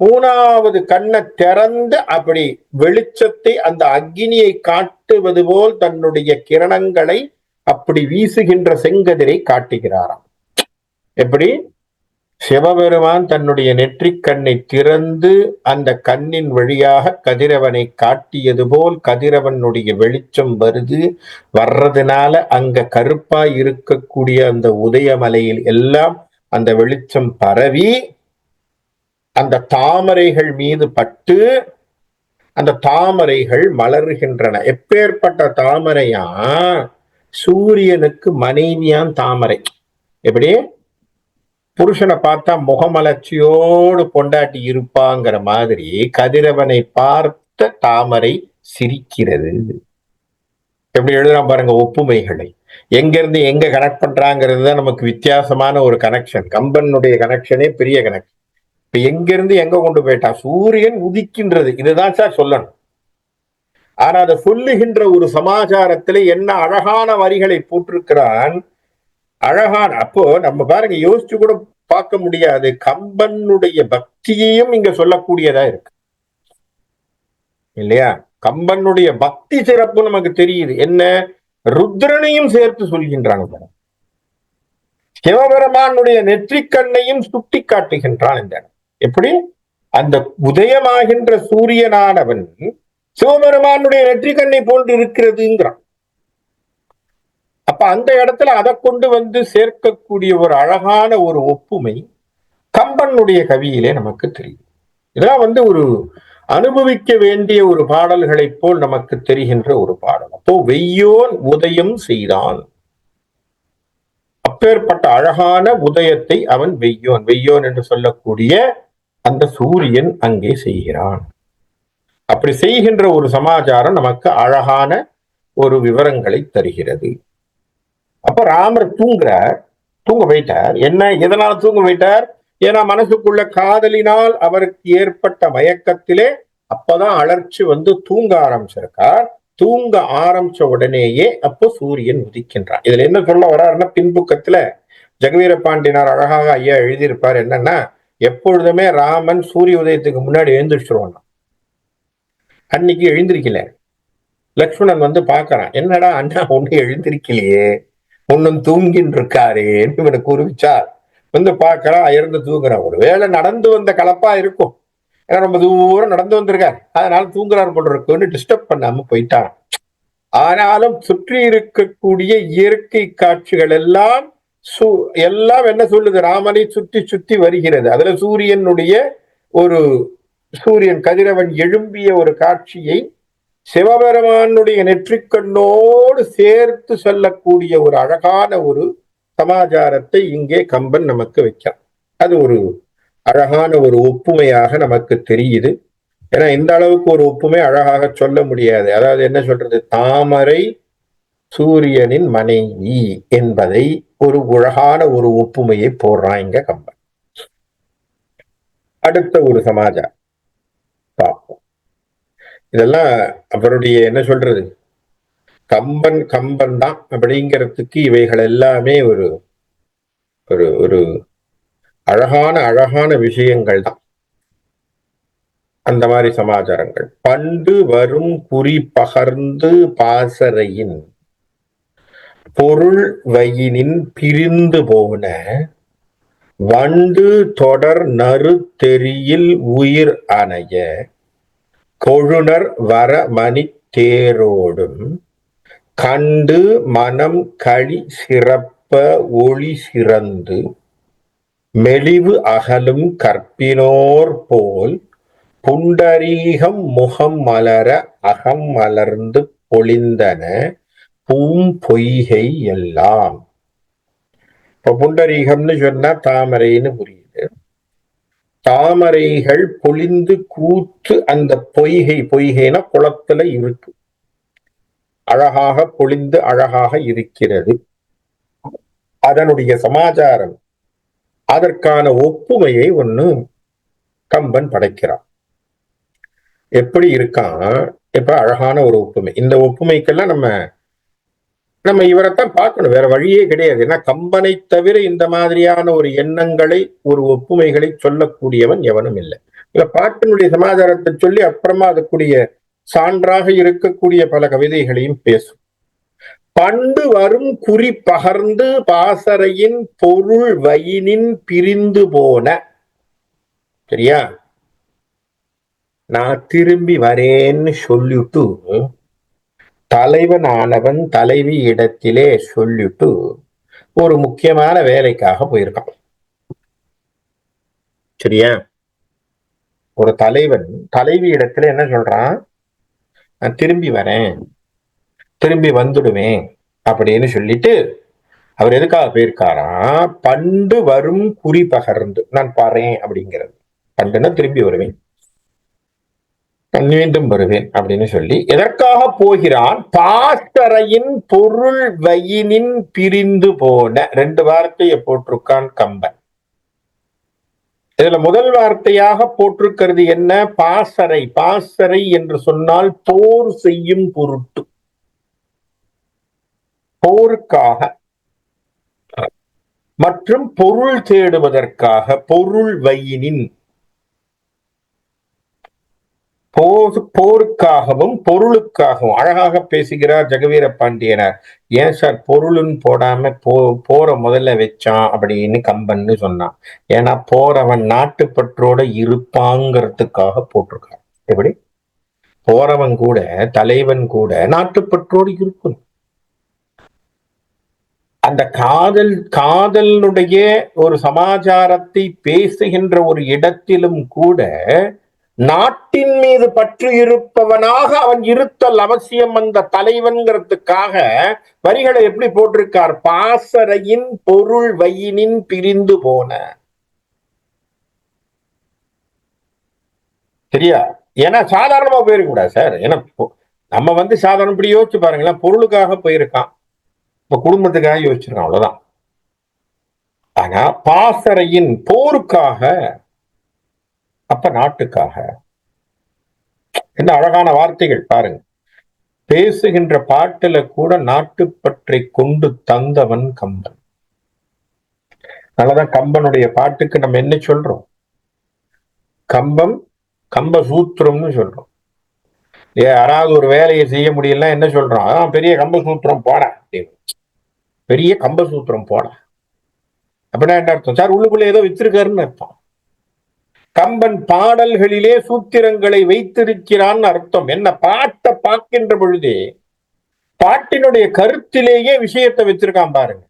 Speaker 1: 3வது கண்ணை திறந்து அப்படி வெளிச்சத்தை அந்த அக்னியை காட்டுவது போல் தன்னுடைய கிரணங்களை அப்படி வீசுகின்ற செங்கதிரை காட்டுகிறாராம். எப்படி? சிவபெருமான் தன்னுடைய நெற்றிக் கண்ணை திறந்து அந்த கண்ணின் வழியாக கதிரவனை காட்டியது போல் கதிரவனுடைய வெளிச்சம் வர்றதுனால அங்க கருப்பாய் இருக்கக்கூடிய அந்த உதயமலையில் எல்லாம் அந்த வெளிச்சம் பரவி அந்த தாமரைகள் மீது பட்டு அந்த தாமரைகள் மலர்கின்றன. எப்பேற்பட்ட தாமரையா? சூரியனுக்கு மனைவியான் தாமரை. எப்படி? புருஷனை பார்த்தா முகமலர்ச்சியோடு பொண்டாட்டி இருப்பாங்கிற மாதிரி கதிரவனை பார்த்த தாமரை சிரிக்கிறது. எப்படி எழுதுறான் பாருங்க ஒப்புமைகளை. எங்க இருந்து எங்க கனெக்ட் பண்றாங்கிறது தான் நமக்கு வித்தியாசமான ஒரு கனெக்ஷன். கம்பனுடைய கனெக்ஷனே பெரிய கனெக்ஷன். இப்ப எங்க இருந்து எங்க கொண்டு போயிட்டா? சூரியன் உதிக்கின்றது, இதுதான் சார் சொல்லணும். ஆனா அதை சொல்லுகின்ற ஒரு சமாச்சாரத்துல என்ன அழகான வரிகளை போட்டிருக்கிறான். அழகான அப்போ நம்ம பாருங்க யோசிச்சு கூட பார்க்க முடியாது. கம்பனுடைய பக்தியையும் இங்க சொல்லக்கூடியதா இருக்கு இல்லையா? கம்பனுடைய பக்தி சிறப்பு நமக்கு தெரியுது. என்ன? ருத்ரனையும் சேர்த்து சொல்கின்றாங்க. சிவபெருமானுடைய நெற்றிக்கண்ணையும் சுட்டி காட்டுகின்றான். இந்த எப்படி? அந்த உதயமாகின்ற சூரியனானவன் சிவபெருமானுடைய நெற்றிக்கண்ணை போன்று இருக்கிறதுங்கிறான். அப்ப அந்த இடத்துல அதை கொண்டு வந்து சேர்க்கக்கூடிய ஒரு அழகான ஒரு ஒப்புமை கம்பனுடைய கவியிலே நமக்கு தெரியும். இதெல்லாம் ஒரு அனுபவிக்க வேண்டிய ஒரு பாடல்களை போல் நமக்கு தெரிகின்ற ஒரு பாடல். அப்போ வெய்யோன் உதயம் செய்தான். அப்பேற்பட்ட அழகான உதயத்தை அவன் வெய்யோன் வெய்யோன் என்று சொல்லக்கூடிய அந்த சூரியன் அங்கே செய்கிறான். அப்படி செய்கின்ற ஒரு சமாச்சாரம் நமக்கு அழகான ஒரு விவரங்களை தருகிறது. அப்ப ராமர் தூங்க வைத்தார். என்ன? எதனால தூங்க வைத்தார்? ஏன்னா மனசுக்குள்ள காதலினால் அவருக்கு ஏற்பட்ட மயக்கத்திலே அப்பதான் அலர்ச்சி தூங்க ஆரம்பிச்சிருக்கார். தூங்க ஆரம்பிச்ச உடனேயே அப்போ சூரியன் உதிக்கின்றான். இதுல என்ன சொல்ல வர்றாருன்னா, பின்புக்கத்துல ஜெகவீர பாண்டியனார் அழகாக ஐயா எழுதியிருப்பார். என்னன்னா, எப்பொழுதுமே ராமன் சூரிய உதயத்துக்கு முன்னாடி எழுந்திரிச்சிருவான். அன்னைக்கு எழுந்திருக்கல. லக்ஷ்மணன் பாக்குறான், என்னடா அண்ணா ஒண்ணு எழுந்திருக்கலையே, ஒன்னும் தூங்கின்னு இருக்காருன்னு இவனை கூறுவிச்சார். பாக்குறான், அயர்ந்து தூங்குறான். ஒரு வேளை நடந்து வந்த கலப்பா இருக்கும், ஏன்னா ரொம்ப தூரம் நடந்து வந்திருக்காரு, அதனால தூங்குறாரு போல இருக்குன்னு டிஸ்டர்ப் பண்ணாம போயிட்டான். ஆனாலும் சுற்றி இருக்கக்கூடிய இயற்கை காட்சிகள் எல்லாம் என்ன சொல்லுது? ராமனை சுற்றி சுற்றி வருகிறது. அதுல சூரியன் கதிரவன் எழும்பிய ஒரு காட்சியை சிவபெருமானுடைய நெற்றிக்கண்ணோடு சேர்த்து சொல்லக்கூடிய ஒரு அழகான ஒரு சமாச்சாரத்தை இங்கே கம்பன் நமக்கு வைக்கிறான். அது ஒரு அழகான ஒரு ஒப்புமையாக நமக்கு தெரியுது. ஏன்னா இந்த அளவுக்கு ஒரு ஒப்புமை அழகாக சொல்ல முடியாது. அதாவது என்ன சொல்றது? தாமரை சூரியனின் மனைவி என்பதை ஒரு அழகான ஒரு ஒப்புமையை போடுறான் இங்க கம்பன். அடுத்த ஒரு சமாச்சாரம் பார்ப்போம். இதெல்லாம் அவருடைய என்ன சொல்றது, கம்பன் தான் அப்படிங்கிறதுக்கு இவைகள் எல்லாமே ஒரு ஒரு ஒரு அழகான விஷயங்கள் தான். அந்த மாதிரி சமாச்சாரங்கள். பண்டு வரும் குறி பகர்ந்து பாசறையின் பொருள் வயினின் பிரிந்து போன வண்டு தொடர் நறு தெரியில் உயிர் அணைய கொழுனர் வர மணி தேரோடும் கண்டு மனம் களி சிறப்ப ஒளி சிறந்து மெலிவு அகலும் கற்பினோர் போல் புண்டரீகம் முகம் மலர அகம் மலர்ந்து பொழிந்தன பொய்கை எல்லாம். இப்ப புண்டரீகம்னு சொன்னா தாமரைன்னு புரியுது. தாமரைகள் பொழிந்து கூத்து அந்த பொய்கைனா குளத்துல இருக்கு, அழகாக பொழிந்து அழகாக இருக்கிறது. அதனுடைய சமாச்சாரம், அதற்கான ஒப்புமையை ஒண்ணு கம்பன் படைக்கிறான். எப்படி இருக்கான்? இப்ப அழகான ஒரு ஒப்புமை. இந்த ஒப்புமைக்கெல்லாம் நம்ம இவரைத்தான் பார்க்கணும், வேற வழியே கிடையாது. ஏன்னா கம்பனை தவிர இந்த மாதிரியான ஒரு எண்ணங்களை, ஒரு ஒப்புமைகளை சொல்லக்கூடியவன் எவனும் இல்லை. இல்ல பாட்டினுடைய சமாச்சாரத்தை சொல்லி அப்புறமா அதுக்குரிய சான்றாக இருக்கக்கூடிய பல கவிதைகளையும் பேசும். பண்டு வரும் குறி பகர்ந்து பாசறையின் பொருள் வயினின் பிரிந்து போன. சரியா? நான் திரும்பி வரேன்னு சொல்லிட்டு தலைவன் ஆனவன் தலைவி இடத்திலே சொல்லிட்டு ஒரு முக்கியமான வேலைக்காக போயிருக்கான். சரியா? ஒரு தலைவன் தலைவி இடத்துல என்ன சொல்றான்? நான் திரும்பி வரேன், திரும்பி வந்துடுவேன் அப்படின்னு சொல்லிட்டு அவர் எதுக்காக போயிருக்காரா? பண்டு வரும் குறி பகர்ந்து, நான் பாறேன் அப்படிங்கிறது. பண்டுன்னா திரும்பி வருவேன், மீண்டும் வருவேன் அப்படின்னு சொல்லி எதற்காக போகிறான்? பாசறையின் பொருள் வயினின் பிரிந்து போன. 2 வார்த்தையை போட்டிருக்கான் கம்பன். இதுல முதல் வார்த்தையாக போட்டிருக்கிறது என்ன? பாசறை. பாசறை என்று சொன்னால் போர் செய்யும் பொருட்டு, போருக்காக மற்றும் பொருள் தேடுவதற்காக. பொருள் வயினின், போருக்காகவும் பொருளுக்காகவும். அழகாக பேசுகிறார் ஜெகவீர பாண்டியனார். ஏன் சார் பொருளுன்னு போடாம போற முதல்ல வச்சான் அப்படின்னு கம்பன்னு சொன்னான். ஏன்னா போறவன் நாட்டுப்பற்றோட இருப்பாங்கிறதுக்காக போட்டிருக்கான். எப்படி? போறவன் கூட, தலைவன் கூட நாட்டுப்பற்றோடு இருக்கும். அந்த காதலுடைய ஒரு சமாச்சாரத்தை பேசுகின்ற ஒரு இடத்திலும் கூட நாட்டின் மீது பற்று இருப்பவனாக அவன் இருத்தல் அவசியம். அந்த தலைவன்கிறதுக்காக வரிகளை எப்படி போட்டிருக்கார்? பாசறையின் பொருள் வயினின் பிரிந்து போன. சரியா? ஏன்னா சாதாரணமா போயிருக்கூடாது சார். ஏன்னா நம்ம சாதாரண இப்படி யோசிச்சு பாருங்களேன். பொருளுக்காக போயிருக்கான், இப்ப குடும்பத்துக்காக யோசிச்சிருக்கான், அவ்வளவுதான். ஆனா பாசறையின் போருக்காக, அப்ப நாட்டுக்காக. என்ன அழகான வார்த்தைகள் பாருங்க. பேசுகின்ற பாட்டுல கூட நாட்டுப்பற்றை கொண்டு தந்தவன் கம்பன். அதனாலதான் கம்பனுடைய பாட்டுக்கு நம்ம என்ன சொல்றோம்? கம்ப சூத்திரம்னு சொல்றோம். யாராவது ஒரு வேலையை செய்ய முடியல என்ன சொல்றோம்? பெரிய கம்ப சூத்திரம் போட, பெரிய கம்ப சூத்திரம் போட. அப்படின்னா என்ன அர்த்தம்? சார் உள்ளுக்குள்ள ஏதோ வச்சிருக்காருன்னு அர்த்தம். கம்பன் பாடல்களிலே சூத்திரங்களை வைத்திருக்கிறான்னு அர்த்தம். என்ன? பாட்டை பார்க்கின்ற பொழுதே பாட்டினுடைய கருத்திலேயே விஷயத்தை வச்சிருக்கான் பாருங்க.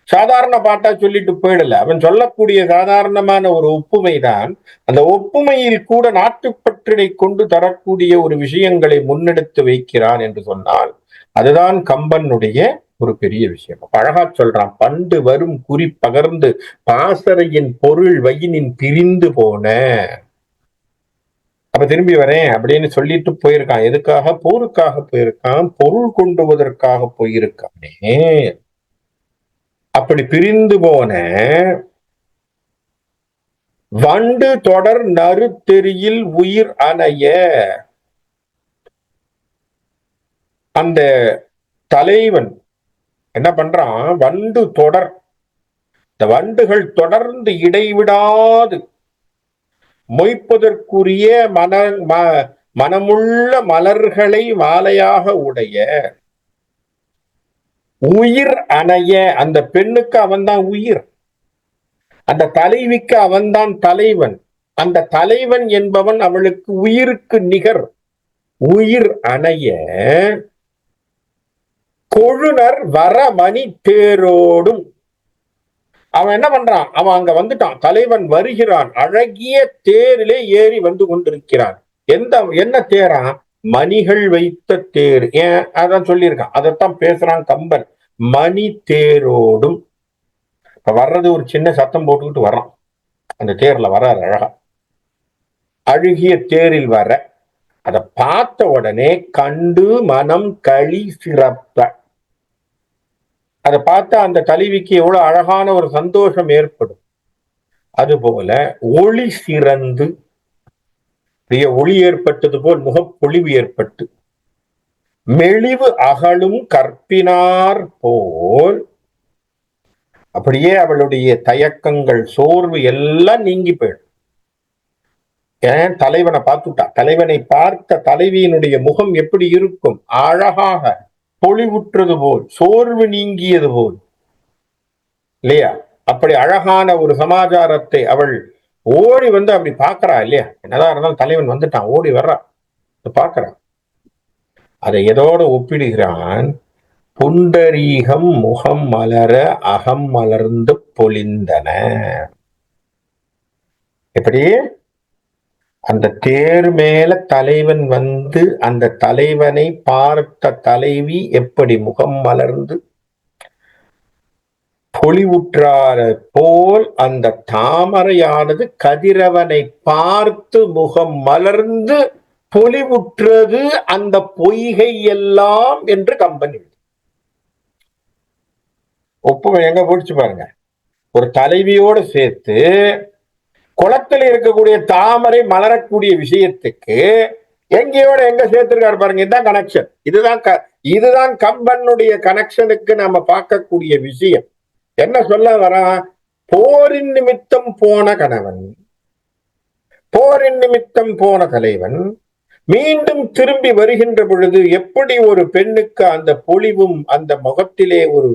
Speaker 1: சாதாரண பாட்டா சொல்லிட்டு போயிடல. அவன் சொல்லக்கூடிய சாதாரணமான ஒரு ஒப்புமை தான். அந்த ஒப்புமையில் கூட நாட்டுப்பற்றினை கொண்டு தரக்கூடிய ஒரு விஷயங்களை முன்னெடுத்து வைக்கிறான் என்று சொன்னால் அதுதான் கம்பனுடைய ஒரு பெரிய விஷயம். அழகா சொல்றான். பண்டு வரும் குறி பகர்ந்து பாசறையின் பொருள் வயினின் பிரிந்து போன. அப்ப திரும்பி வரேன் அப்படின்னு சொல்லிட்டு போயிருக்கான். எதுக்காக? போருக்காக போயிருக்கான், பொருள் கொண்டுவதற்காக போயிருக்கானே. அப்படி பிரிந்து போன வண்டு தொடர் நறுத்தெறியில் உயிர் அணைய. அந்த தலைவன் என்ன பண்றான்? வண்டு தொடர், இந்த வண்டுகள் தொடர்ந்து இடைவிடாது மொய்ப்பதற்குரிய மனமுள்ள மலர்களை மாலையாக உடைய உயிர் அணைய. அந்த பெண்ணுக்கு அவன்தான் உயிர், அந்த தலைவிக்கு அவன்தான் தலைவன். அந்த தலைவன் என்பவன் அவளுக்கு உயிருக்கு நிகர். உயிர் அணைய கொழுனர் வரமணி தேரோடும். அவன் என்ன பண்றான்? அவன் அங்க வந்துட்டான். தலைவன் வருகிறான். அழகிய தேரிலே ஏறி வந்து கொண்டிருக்கிறான். என்ன தேரா? மணிகள் வைத்த தேர். ஏன் அதான் சொல்லியிருக்கான். அதைத்தான் பேசுறான் கம்பன். மணி தேரோடும். வர்றது ஒரு சின்ன சத்தம் போட்டுக்கிட்டு வர்றான். அந்த தேர்ல வர்றாரு அழகா. அழுகிய தேரில் வர அதை பார்த்த உடனே கண்டு மனம் களி சிறப்ப. அதை பார்த்தா அந்த தலைவிக்கு எவ்வளவு அழகான ஒரு சந்தோஷம் ஏற்படும். அதுபோல ஒளி சிறந்து, ஒளி ஏற்பட்டது போல் முகப்பொழிவு ஏற்பட்டு, மெலிவு அகலும் கற்பினார் போல் அப்படியே அவளுடைய தயக்கங்கள், சோர்வு எல்லாம் நீங்கி போயிடும். ஏன்? தலைவனை பார்த்துட்டா. தலைவனை பார்த்த தலைவியினுடைய முகம் எப்படி இருக்கும்? அழகாக பொலிவுற்றது போல், சோர்வு நீங்கியது போல், இல்லையா? அப்படி அழகான ஒரு சமாச்சாரத்தை அவள் ஓடி வந்து அப்படி பாக்குறா இல்லையா? என்னதான் இருந்தாலும் தலைவன் வந்துட்டான், ஓடி வர்றா, பாக்குறான். அதை எதோட ஒப்பிடுகிறான்? புண்டரீகம் முகம் மலர அகம் மலர்ந்து பொலிந்தன. எப்படி? அந்த தேர் மேல தலைவன் வந்து அந்த தலைவனை பார்த்த தலைவி எப்படி முகம் மலர்ந்து பொலிவுற்றார போல் அந்த தாமரையானது கதிரவனை பார்த்து முகம் மலர்ந்து பொலிவுற்றது அந்த பொய்கை எல்லாம் என்று கம்பன். ஒப்புமை எங்க போயிடுச்சு பாருங்க. ஒரு தலைவியோடு சேர்த்து குளத்தில் இருக்கக்கூடிய தாமரை மலரக்கூடிய விஷயத்துக்கு எங்கேயோட எங்க சேர்த்திருக்காரு பாருங்க. இதுதான் கனெக்ஷன். இதுதான் கம்பனுடைய கனெக்ஷனுக்கு நாம பார்க்கக்கூடிய விஷயம். என்ன சொல்ல வரா? போரின் நிமித்தம் போன கணவன், போரின் நிமித்தம் போன தலைவன் மீண்டும் திரும்பி வருகின்ற பொழுது எப்படி ஒரு பெண்ணுக்கு அந்த பொலிவும் அந்த முகத்திலே ஒரு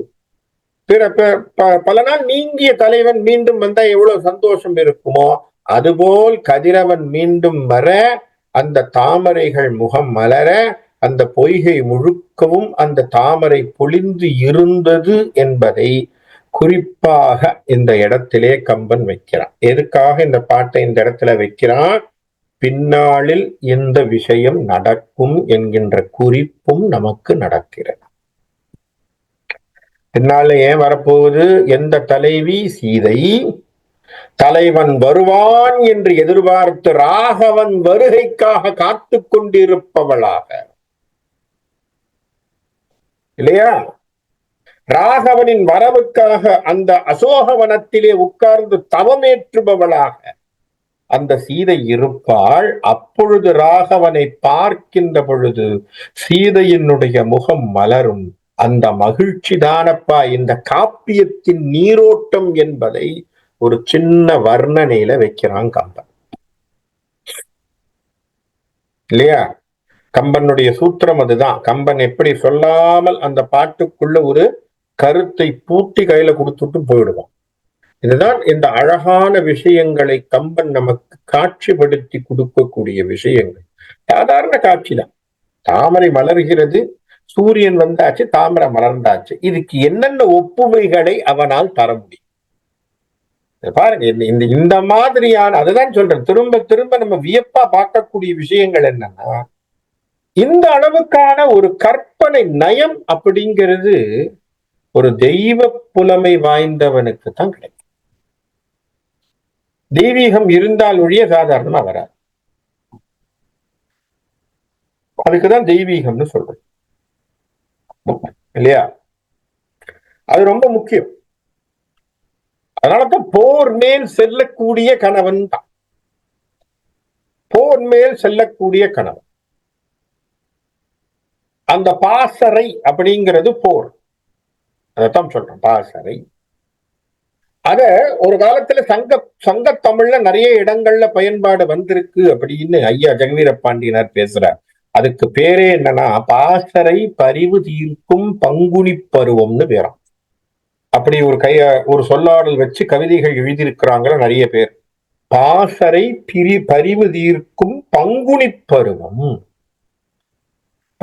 Speaker 1: பல நாள் நீங்கிய தலைவன் மீண்டும் வந்தா எவ்வளவு சந்தோஷம் இருக்குமோ, அதுபோல் கதிரவன் மீண்டும் வர அந்த தாமரைகள் முகம் மலர அந்த பொய்கை முழுக்கவும் அந்த தாமரை பொழிந்து இருந்தது என்பதை குறிப்பாக இந்த இடத்திலே கம்பன் வைக்கிறான். எதுக்காக இந்த பாட்டை இந்த இடத்துல வைக்கிறான்? பின்னாளில் இந்த விஷயம் நடக்கும் என்கின்ற குறிப்பும் நமக்கு நடக்கிறது. பின்னால ஏன் வரப்போகுது? எந்த தலைவி? சீதை. தலைவன் வருவான் என்று எதிர்பார்த்து ராகவன் வருகைக்காக காத்து கொண்டிருப்பவளாக, இல்லையா? ராகவனின் வரவுக்காக அந்த அசோகவனத்திலே உட்கார்ந்து தவமேற்றுபவளாக அந்த சீதை இருப்பாள். அப்பொழுது ராகவனை பார்க்கின்ற பொழுது சீதையினுடைய முகம் மலரும். அந்த மகிழ்ச்சி தானப்பா இந்த காப்பியத்தின் நீரோட்டம் என்பதை ஒரு சின்ன வர்ணனையில வைக்கிறான் கம்பன், இல்லையா? கம்பனுடைய சூத்திரம் அதுதான். கம்பன் எப்படி சொல்லாமல் அந்த பாட்டுக்குள்ள ஒரு கருத்தை பூட்டி கையில கொடுத்துட்டு போயிடுவான். இதுதான் இந்த அழகான விஷயங்களை கம்பன் நமக்கு காட்சிப்படுத்தி கொடுக்கக்கூடிய விஷயங்கள். சாதாரண காட்சி தான். தாமரை மலர்கிறது, சூரியன் வந்தாச்சு, தாமரை மலர்ந்தாச்சு. இதுக்கு என்னென்ன ஒப்புமைகளை அவனால் தர முடியும் பாருங்க. இந்த மாதிரியான, அதுதான் சொல்றேன், திரும்ப திரும்ப நம்ம வியப்பா பார்க்கக்கூடிய விஷயங்கள் என்னன்னா, இந்த அளவுக்கான ஒரு கற்பனை நயம் அப்படிங்கிறது ஒரு தெய்வ புலமை வாய்ந்தவனுக்கு தான் கிடைக்கும். தெய்வீகம் இருந்தால் ஒழிய சாதாரணமா வராது. அதுக்குதான் தெய்வீகம்னு சொல்றேன், இல்லையா? அது ரொம்ப முக்கியம். அதனாலதான் போர் மேல் செல்லக்கூடிய கணவன் தான். போர் மேல் செல்லக்கூடிய கணவன். அந்த பாசறை அப்படிங்கிறது போர். அதைத்தான் சொல்றேன், பாசறை. அத ஒரு காலத்துல சங்க தமிழ்ல நிறைய இடங்கள்ல பயன்பாடு வந்திருக்கு அப்படின்னு ஐயா ஜெகவீர பாண்டியனார் பேசுறார். அதுக்கு பேரே என்னன்னா பாசறை பரிவு தீர்க்கும் பங்குனி பருவம்னு பேரும். அப்படி ஒரு சொல்லாடல் வச்சு கவிதைகள் எழுதியிருக்கிறாங்க நிறைய பேர். பாசறை பரிவு தீர்க்கும் பங்குனி பருவம்.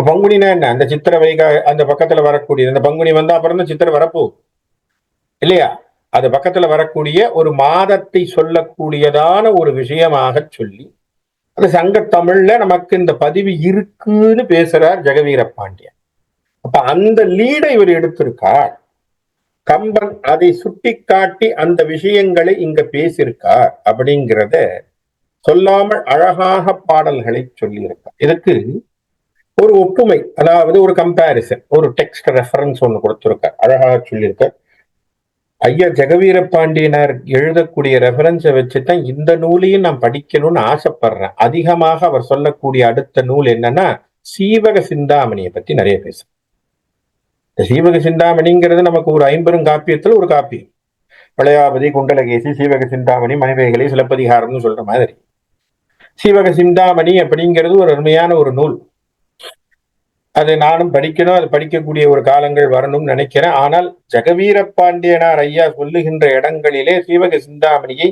Speaker 1: பங்குனினா என்ன? அந்த சித்திரை வைகா அந்த பக்கத்துல வரக்கூடிய, அந்த பங்குனி வந்தா அப்புறம் தான் சித்திரை வரப்போ இல்லையா? அது பக்கத்துல வரக்கூடிய ஒரு மாதத்தை சொல்லக்கூடியதான ஒரு விஷயமாக சொல்லி அந்த சங்க தமிழ்ல நமக்கு இந்த பதிவு இருக்குன்னு பேசுறார் ஜெகவீர பாண்டியன். அப்ப அந்த லீடை இவர் எடுத்திருக்கார். கம்பன் அதை சுட்டிக்காட்டி அந்த விஷயங்களை இங்க பேசியிருக்கார் அப்படிங்கிறத சொல்லாமல் அழகாக பாடல்களை சொல்லியிருக்கார். இதுக்கு ஒரு ஒப்புமை, அதாவது ஒரு கம்பாரிசன், ஒரு டெக்ஸ்ட் ரெஃபரன்ஸ் ஒண்ணு கொடுத்திருக்கார், அழகாக சொல்லியிருக்கார். ஐயா ஜெகவீர பாண்டியனார் எழுதக்கூடிய ரெஃபரன்ஸை வச்சுதான் இந்த நூலையும் நான் படிக்கணும்னு ஆசைப்படுறேன். அதிகமாக அவர் சொல்லக்கூடிய அடுத்த நூல் என்னன்னா சீவக சிந்தாமணியை பத்தி நிறைய பேசும். இந்த சீவக சிந்தாமணிங்கிறது நமக்கு ஒரு 50 காப்பியத்துல ஒரு காப்பியம். வளையாபதி, குண்டலகேசி, சீவக சிந்தாமணி, மணிமேகலை, சிலப்பதிகாரம்னு சொல்ற மாதிரி சீவக சிந்தாமணி அப்படிங்கிறது ஒரு அருமையான ஒரு நூல். அதை நானும் படிக்கணும், அது படிக்கக்கூடிய ஒரு காலங்கள் வரணும்னு நினைக்கிறேன். ஆனால் ஜெகவீர பாண்டியனார் ஐயா சொல்லுகின்ற இடங்களிலே சீவக சிந்தாமணியை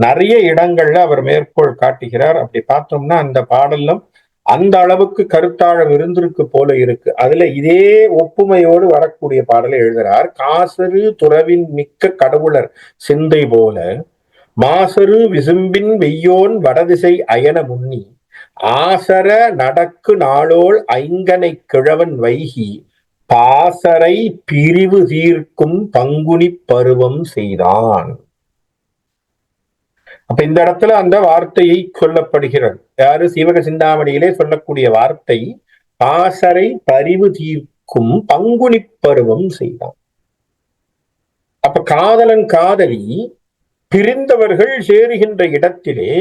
Speaker 1: நிறைய இடங்கள்ல அவர் மேற்கோள் காட்டுகிறார். அப்படி பார்த்தோம்னா அந்த பாடலும் அந்த அளவுக்கு கருத்தாழம் இருந்திருக்கு போல இருக்கு. அதுல இதே ஒப்புமையோடு வரக்கூடிய பாடலை எழுதுறார். காசரு துறவின் மிக்க கடவுளர் சிந்தை போல மாசரு விசும்பின் வெய்யோன் வடதிசை அயன முன்னி ஆசர நடக்கு நாளோள் ஐங்கனை கிழவன் வைகி பாசரை பிரிவு தீர்க்கும் பங்குனி பருவம் செய்தான். அப்ப இந்த இடத்துல அந்த வார்த்தையை சொல்லப்படுகிறது. யாரு? சீவக சிந்தாமணியிலே சொல்லக்கூடிய வார்த்தை பாசரை பரிவு தீர்க்கும் பங்குனி பருவம் செய்தான். அப்ப காதலன் காதலி பிரிந்தவர்கள் சேருகின்ற இடத்திலே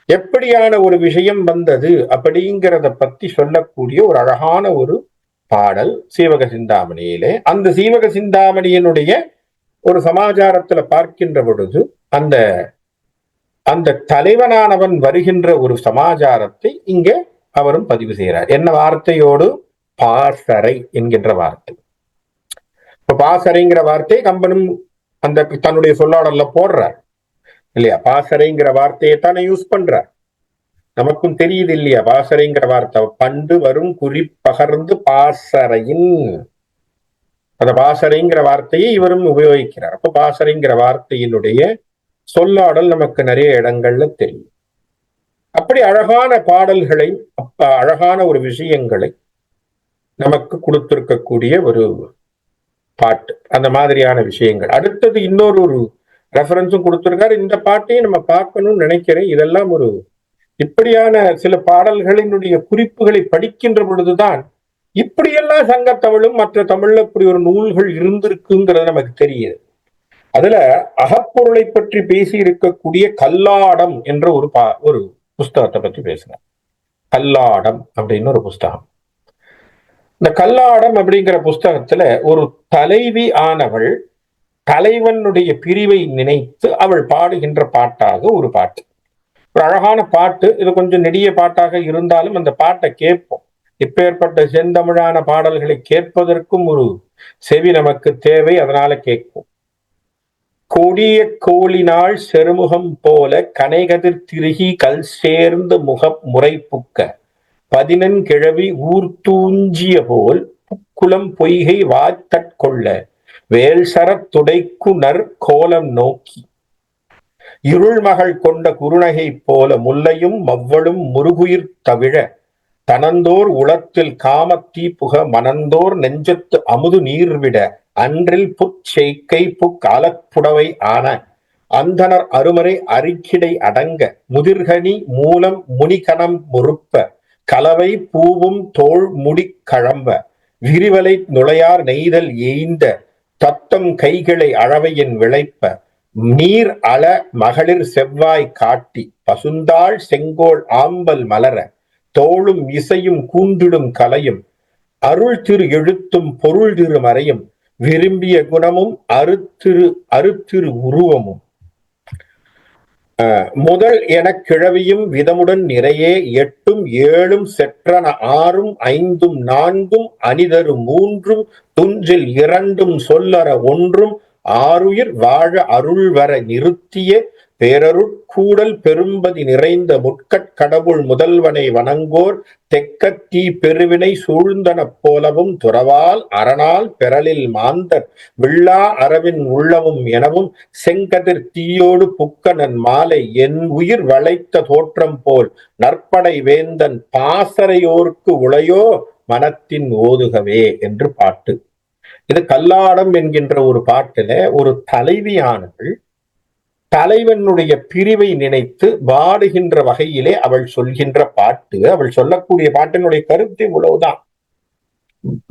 Speaker 1: எப்படியான ஒரு விஷயம் வந்தது அப்படிங்கிறத பத்தி சொல்லக்கூடிய ஒரு அழகான ஒரு பாடல் சீவக சிந்தாமணியிலே. அந்த சீவக சிந்தாமணியினுடைய ஒரு சமாச்சாரத்துல பார்க்கின்ற பொழுது அந்த அந்த தலைவனானவன் வருகின்ற ஒரு சமாச்சாரத்தை இங்கே அவரும் பதிவு செய்கிறார். என்ன வார்த்தையோடு? பாசறை என்கின்ற வார்த்தை. இப்ப பாசறைங்கிற வார்த்தை கம்பனும் அந்த தன்னுடைய சொல்லாடல்ல போடுறார் இல்லையா? பாசறைங்கிற வார்த்தையை தானே யூஸ் பண்றார். நமக்கும் தெரியுது இல்லையா பாசறைங்கிற வார்த்தை? பண்டு வரும் குறிப்பகர்ந்து பாசறையின், அந்த பாசறைங்கிற வார்த்தையை இவரும் உபயோகிக்கிறார். அப்ப பாசறைங்கிற வார்த்தையினுடைய சொல்லாடல் நமக்கு நிறைய இடங்கள்ல தெரியும். அப்படி அழகான பாடல்களை, அழகான ஒரு விஷயங்களை நமக்கு கொடுத்திருக்கக்கூடிய ஒரு பாட்டு, அந்த மாதிரியான விஷயங்கள். அடுத்தது இன்னொரு ஒரு ரெஃபரன்ஸும் கொடுத்திருக்காரு. இந்த பாட்டையும் நம்ம பார்க்கணும்னு நினைக்கிறேன். இதெல்லாம் ஒரு இப்படியான சில பாடல்களினுடைய குறிப்புகளை படிக்கின்ற பொழுதுதான் இப்படியெல்லாம் சங்கத்தமிழும் மற்ற தமிழ்ல இப்படி ஒரு நூல்கள் இருந்திருக்குங்கிறது நமக்கு தெரியுது. அதுல அகப்பொருளை பற்றி பேசி இருக்கக்கூடிய கல்லாடம் என்ற ஒரு புஸ்தகத்தை பற்றி பேசுறேன். கல்லாடம் அப்படின்னு ஒரு புஸ்தகம். இந்த கல்லாடம் அப்படிங்கிற புஸ்தகத்துல ஒரு தலைவி ஆனவள் தலைவனுடைய பிரிவை நினைத்து அவள் பாடுகின்ற பாட்டாக ஒரு பாட்டு, ஒரு அழகான பாட்டு. இது கொஞ்சம் நெடிய பாட்டாக இருந்தாலும் அந்த பாட்டை கேட்போம். இப்பேற்பட்ட செந்தமிழான பாடல்களை கேட்பதற்கும் ஒரு செவி நமக்கு தேவை, அதனால கேட்போம். கொடிய கோளினாள் செருமுகம் போல கனைகதிர் திருகி கல் சேர்ந்து முறை புக்க 11 கிழவி ஊர்த்தூஞ்சிய போல் புக்குளம் பொய்கை வாய்த்தற்கொள்ள வேல்சரத் துடைக்குனர் கோலம் நோக்கி இருள்மகள் கொண்ட குறுநகை போல முல்லையும் மவ்வளும் முருகுயிர் தவிழ தனந்தோர் உளத்தில் காமத்தீ புக மனந்தோர் நெஞ்சத்து அமுது நீர்விட அன்றில் புச்செய்கை புக்காலப்புடவை ஆன அந்தனர் அருமறை அறிக்கிடை அடங்க முதிர்கனி மூலம் முனிகணம் முறுப்ப கலவை பூவும் தோல் முடி கழம்ப விரிவலை நுழையார் நெய்தல் எய்ந்த தத்தம் கைகளை அளவையின் விளைப்ப நீர் அள மகளிர் செவ்வாய் காட்டி பசுந்தாள் செங்கோல் ஆம்பல் மலர தோளும் இசையும் கூண்டிடும் கலையும் அருள் திரு எழுத்தும் பொருள் திரு மறையும் விரும்பிய குணமும் அருத்திரு உருவமும் முதல் என கிழவியும் விதமுடன் நிறையே 8ம் 7ம் செற்றன 6ம் 5ம் 4ம் அணிதரு 3ம் துஞ்சில் 2ம் சொல்லற 1ம் ஆறுயிர் வாழ அருள் வர நிறுத்திய பேரருட்கூடல் பெரும்பதி நிறைந்த முற்கட்கடவுள் முதல்வனை வணங்கோர் தெக்கத்தீ பெருவினை சூழ்ந்தன போலவும் துறவால் அரணால் பெறலில் மாந்தர் வில்லா அரவின் உள்ளமும் எனவும் செங்கதிர் தீயோடு புக்கனன் மாலை என் உயிர் வளைத்த தோற்றம் போல் நற்படை வேந்தன் பாசறையோர்க்கு உளையோ மனத்தின் ஓதுகவே என்று பாட்டு. இது கல்லாடம் என்கின்ற ஒரு பாட்டுல ஒரு தலைவியானவள் தலைவனுடைய பிரிவை நினைத்து வாடுகின்ற வகையிலே அவள் சொல்கின்ற பாட்டு. அவள் சொல்லக்கூடிய பாட்டினுடைய கருத்து இவ்வளவுதான்.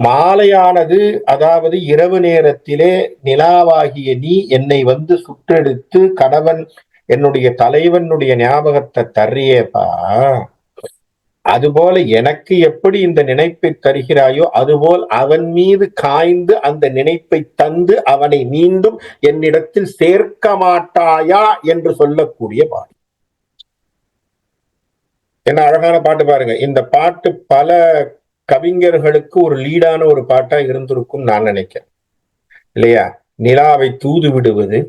Speaker 1: மாலையானது, அதாவது இரவு நேரத்திலே நிலாவாகிய நீ என்னை வந்து சுற்றெடுத்து கணவன் என்னுடைய தலைவனுடைய ஞாபகத்தை தர்றியேப்பா, அதுபோல எனக்கு எப்படி இந்த நினைப்பை தருகிறாயோ அதுபோல் அவன் மீது காய்ந்து அந்த நினைப்பை தந்து அவனை மீண்டும் என்னிடத்தில் சேர்க்க மாட்டாயா என்று சொல்லக்கூடிய பாட்டு. என்ன அழகான பாட்டு பாருங்க. இந்த பாட்டு பல கவிஞர்களுக்கு ஒரு லீடான ஒரு பாட்டா இருந்திருக்கும் நான் நினைக்கிறேன், இல்லையா? நிலாவை தூது விடுவது,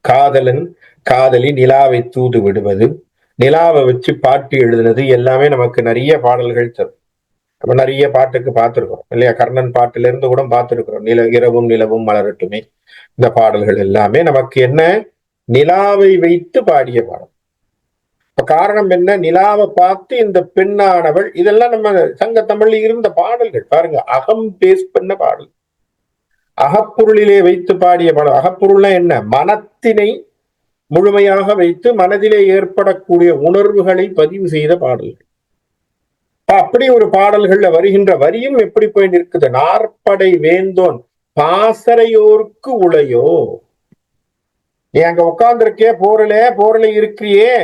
Speaker 1: காதலன் காதலி நிலாவை தூது விடுவது, நிலாவை வச்சு பாட்டு எழுதுனது, எல்லாமே நமக்கு நிறைய பாடல்கள் தரும். நம்ம நிறைய பாட்டுக்கு பார்த்திருக்கிறோம், இல்லையா? கர்ணன் பாட்டுல இருந்து கூட பார்த்திருக்கிறோம். இரவும் நிலவும் மலரட்டுமே, இந்த பாடல்கள் எல்லாமே நமக்கு என்ன, நிலாவை வைத்து பாடிய பாடல். இப்ப காரணம் என்ன? நிலாவை பார்த்து இந்த பெண்ணானவள், இதெல்லாம் நம்ம சங்க தமிழ்ல இருந்த பாடல்கள் பாருங்க. அகம் பேஸ் பண்ண பாடல், அகப்பொருளிலே வைத்து பாடிய பாடல். அகப்பொருள்னா என்ன? மனத்தினை முழுமையாக வைத்து மனதிலே ஏற்படக்கூடிய உணர்வுகளை பதிவு செய்த பாடல்கள். அப்படி ஒரு பாடல்கள்ல வருகின்ற வரியும் எப்படி போய் நிற்குது? நாற்படை வேந்தோன் பாசறையோர்க்கு உளையோ, நீ அங்க உட்கார்ந்திருக்கே, போரல இருக்கிறியே,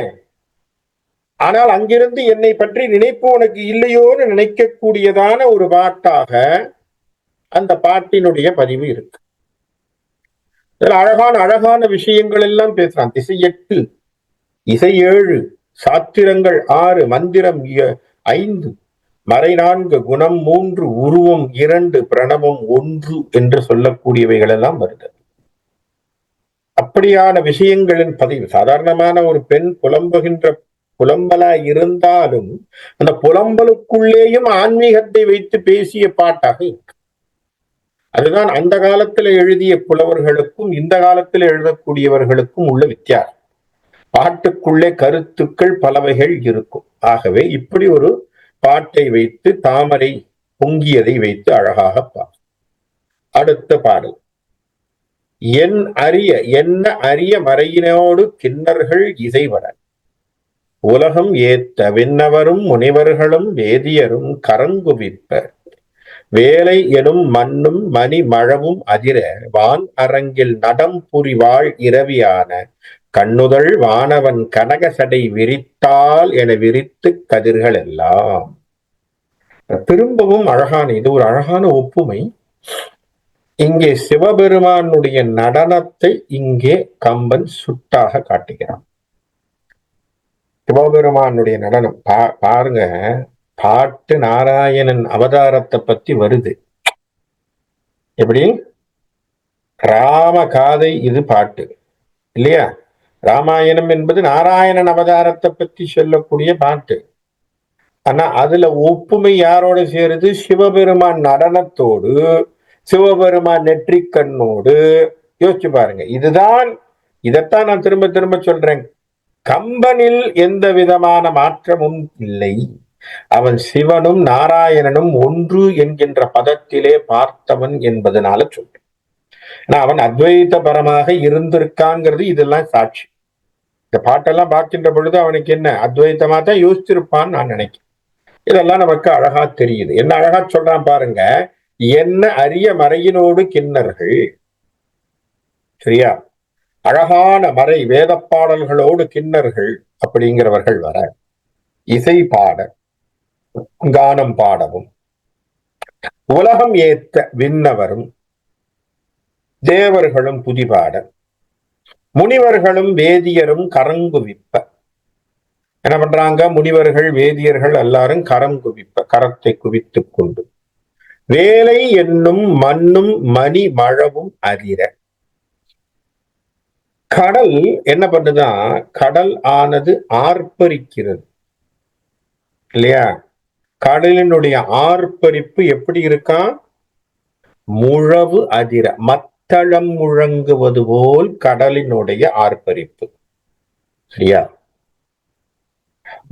Speaker 1: ஆனால் அங்கிருந்து என்னை பற்றி நினைப்பு உனக்கு இல்லையோன்னு நினைக்கக்கூடியதான ஒரு பாட்டாக அந்த பாட்டினுடைய பதிவு இருக்கு. அழகான அழகான விஷயங்கள் எல்லாம் பேசுறான். திசை 8, இசை 7, சாத்திரங்கள் 6, மந்திரம் 5, மறை 4, குணம் 3, உருவம் 2, பிரணவம் 1 என்று சொல்லக்கூடியவைகள் எல்லாம் வருது. அப்படியான விஷயங்களின் பதிவு. சாதாரணமான ஒரு பெண் புலம்பலா இருந்தாலும் அந்த புலம்பலுக்குள்ளேயும் ஆன்மீகத்தை வைத்து பேசிய பாட்டாக இருக்கு. அதுதான் அந்த காலத்துல எழுதிய புலவர்களுக்கும் இந்த காலத்தில் எழுதக்கூடியவர்களுக்கும் உள்ள வித்தியாசம். பாட்டுக்குள்ளே கருத்துக்கள் பலவைகள் இருக்கும். ஆகவே இப்படி ஒரு பாட்டை வைத்து தாமரை பொங்கியதை வைத்து அழகாக பாடு. அடுத்த பாடல், என்ன அரிய மறையினோடு கிண்ணர்கள் இசைவர உலகம் ஏத்த விண்ணவரும் முனிவர்களும் வேதியரும் கரங்குவிப்ப வேலை எனும் மண்ணும் மணி மழவும் அதிர வான் அரங்கில் நடம் புரிவாள் இரவியான கண்ணுதல் வானவன் கனகசடை விரித்தால் என விரித்து கதிர்கள் எல்லாம். திரும்பவும் அழகான, இது ஒரு அழகான ஒப்புமை. இங்கே சிவபெருமானுடைய நடனத்தை இங்கே கம்பன் சுட்டாக காட்டுகிறான். சிவபெருமானுடைய நடனம் பாருங்க. பாட்டு நாராயணன் அவதாரத்தை பத்தி வருது. எப்படி? ராம காதை இது பாட்டு, இல்லையா? ராமாயணம் என்பது நாராயணன் அவதாரத்தை பத்தி சொல்லக்கூடிய பாட்டு. ஆனா அதுல ஒப்புமை யாரோட சேருது? சிவபெருமான் நடனத்தோடு, சிவபெருமான் நெற்றிக்கண்ணோடு. யோசிச்சு பாருங்க. இதைத்தான் நான் திரும்ப திரும்ப சொல்றேன். கம்பனில் எந்த விதமான மாற்றமும் இல்லை. அவன் சிவனும் நாராயணனும் ஒன்று என்கின்ற பதத்திலே பார்த்தவன் என்பதனால சொல்றேன். அவன் அத்வைத பரமாக இருந்திருக்காங்கிறது இதெல்லாம் சாட்சி. இந்த பாட்டெல்லாம் பார்க்கின்ற பொழுது அவனுக்கு என்ன அத்வைத்தமா தான் யோசிச்சிருப்பான்னு நான் நினைக்கிறேன். இதெல்லாம் நமக்கு அழகா தெரியுது. என்ன அழகா சொல்றான் பாருங்க. என்ன அரிய மறையினோடு கிண்ணர்கள், சரியா? அழகான மறை வேத பாடல்களோடு கிண்ணர்கள் அப்படிங்கிறவர்கள் வர இசை பாட கானம் பாடவும் உலகம் ஏத்த விண்ணவரும் தேவர்களும் புதிபாட முனிவர்களும் வேதியரும் கரங்குவிப்ப. என்ன பண்றாங்க? முனிவர்கள் வேதியர்கள் எல்லாரும் கரம் குவிப்ப, கரத்தை குவித்துக் கொண்டு வேலை என்னும் மண்ணும் மணி மழவும் அதிர கடல் என்ன பண்ணுதான், கடல் ஆனது ஆர்ப்பரிக்கிறது இல்லையா? கடலினுடைய ஆர்ப்பரிப்பு எப்படி இருக்கா? முழவு அதிர, மத்தளம் முழங்குவது போல் கடலினுடைய ஆர்ப்பரிப்பு. சரியா?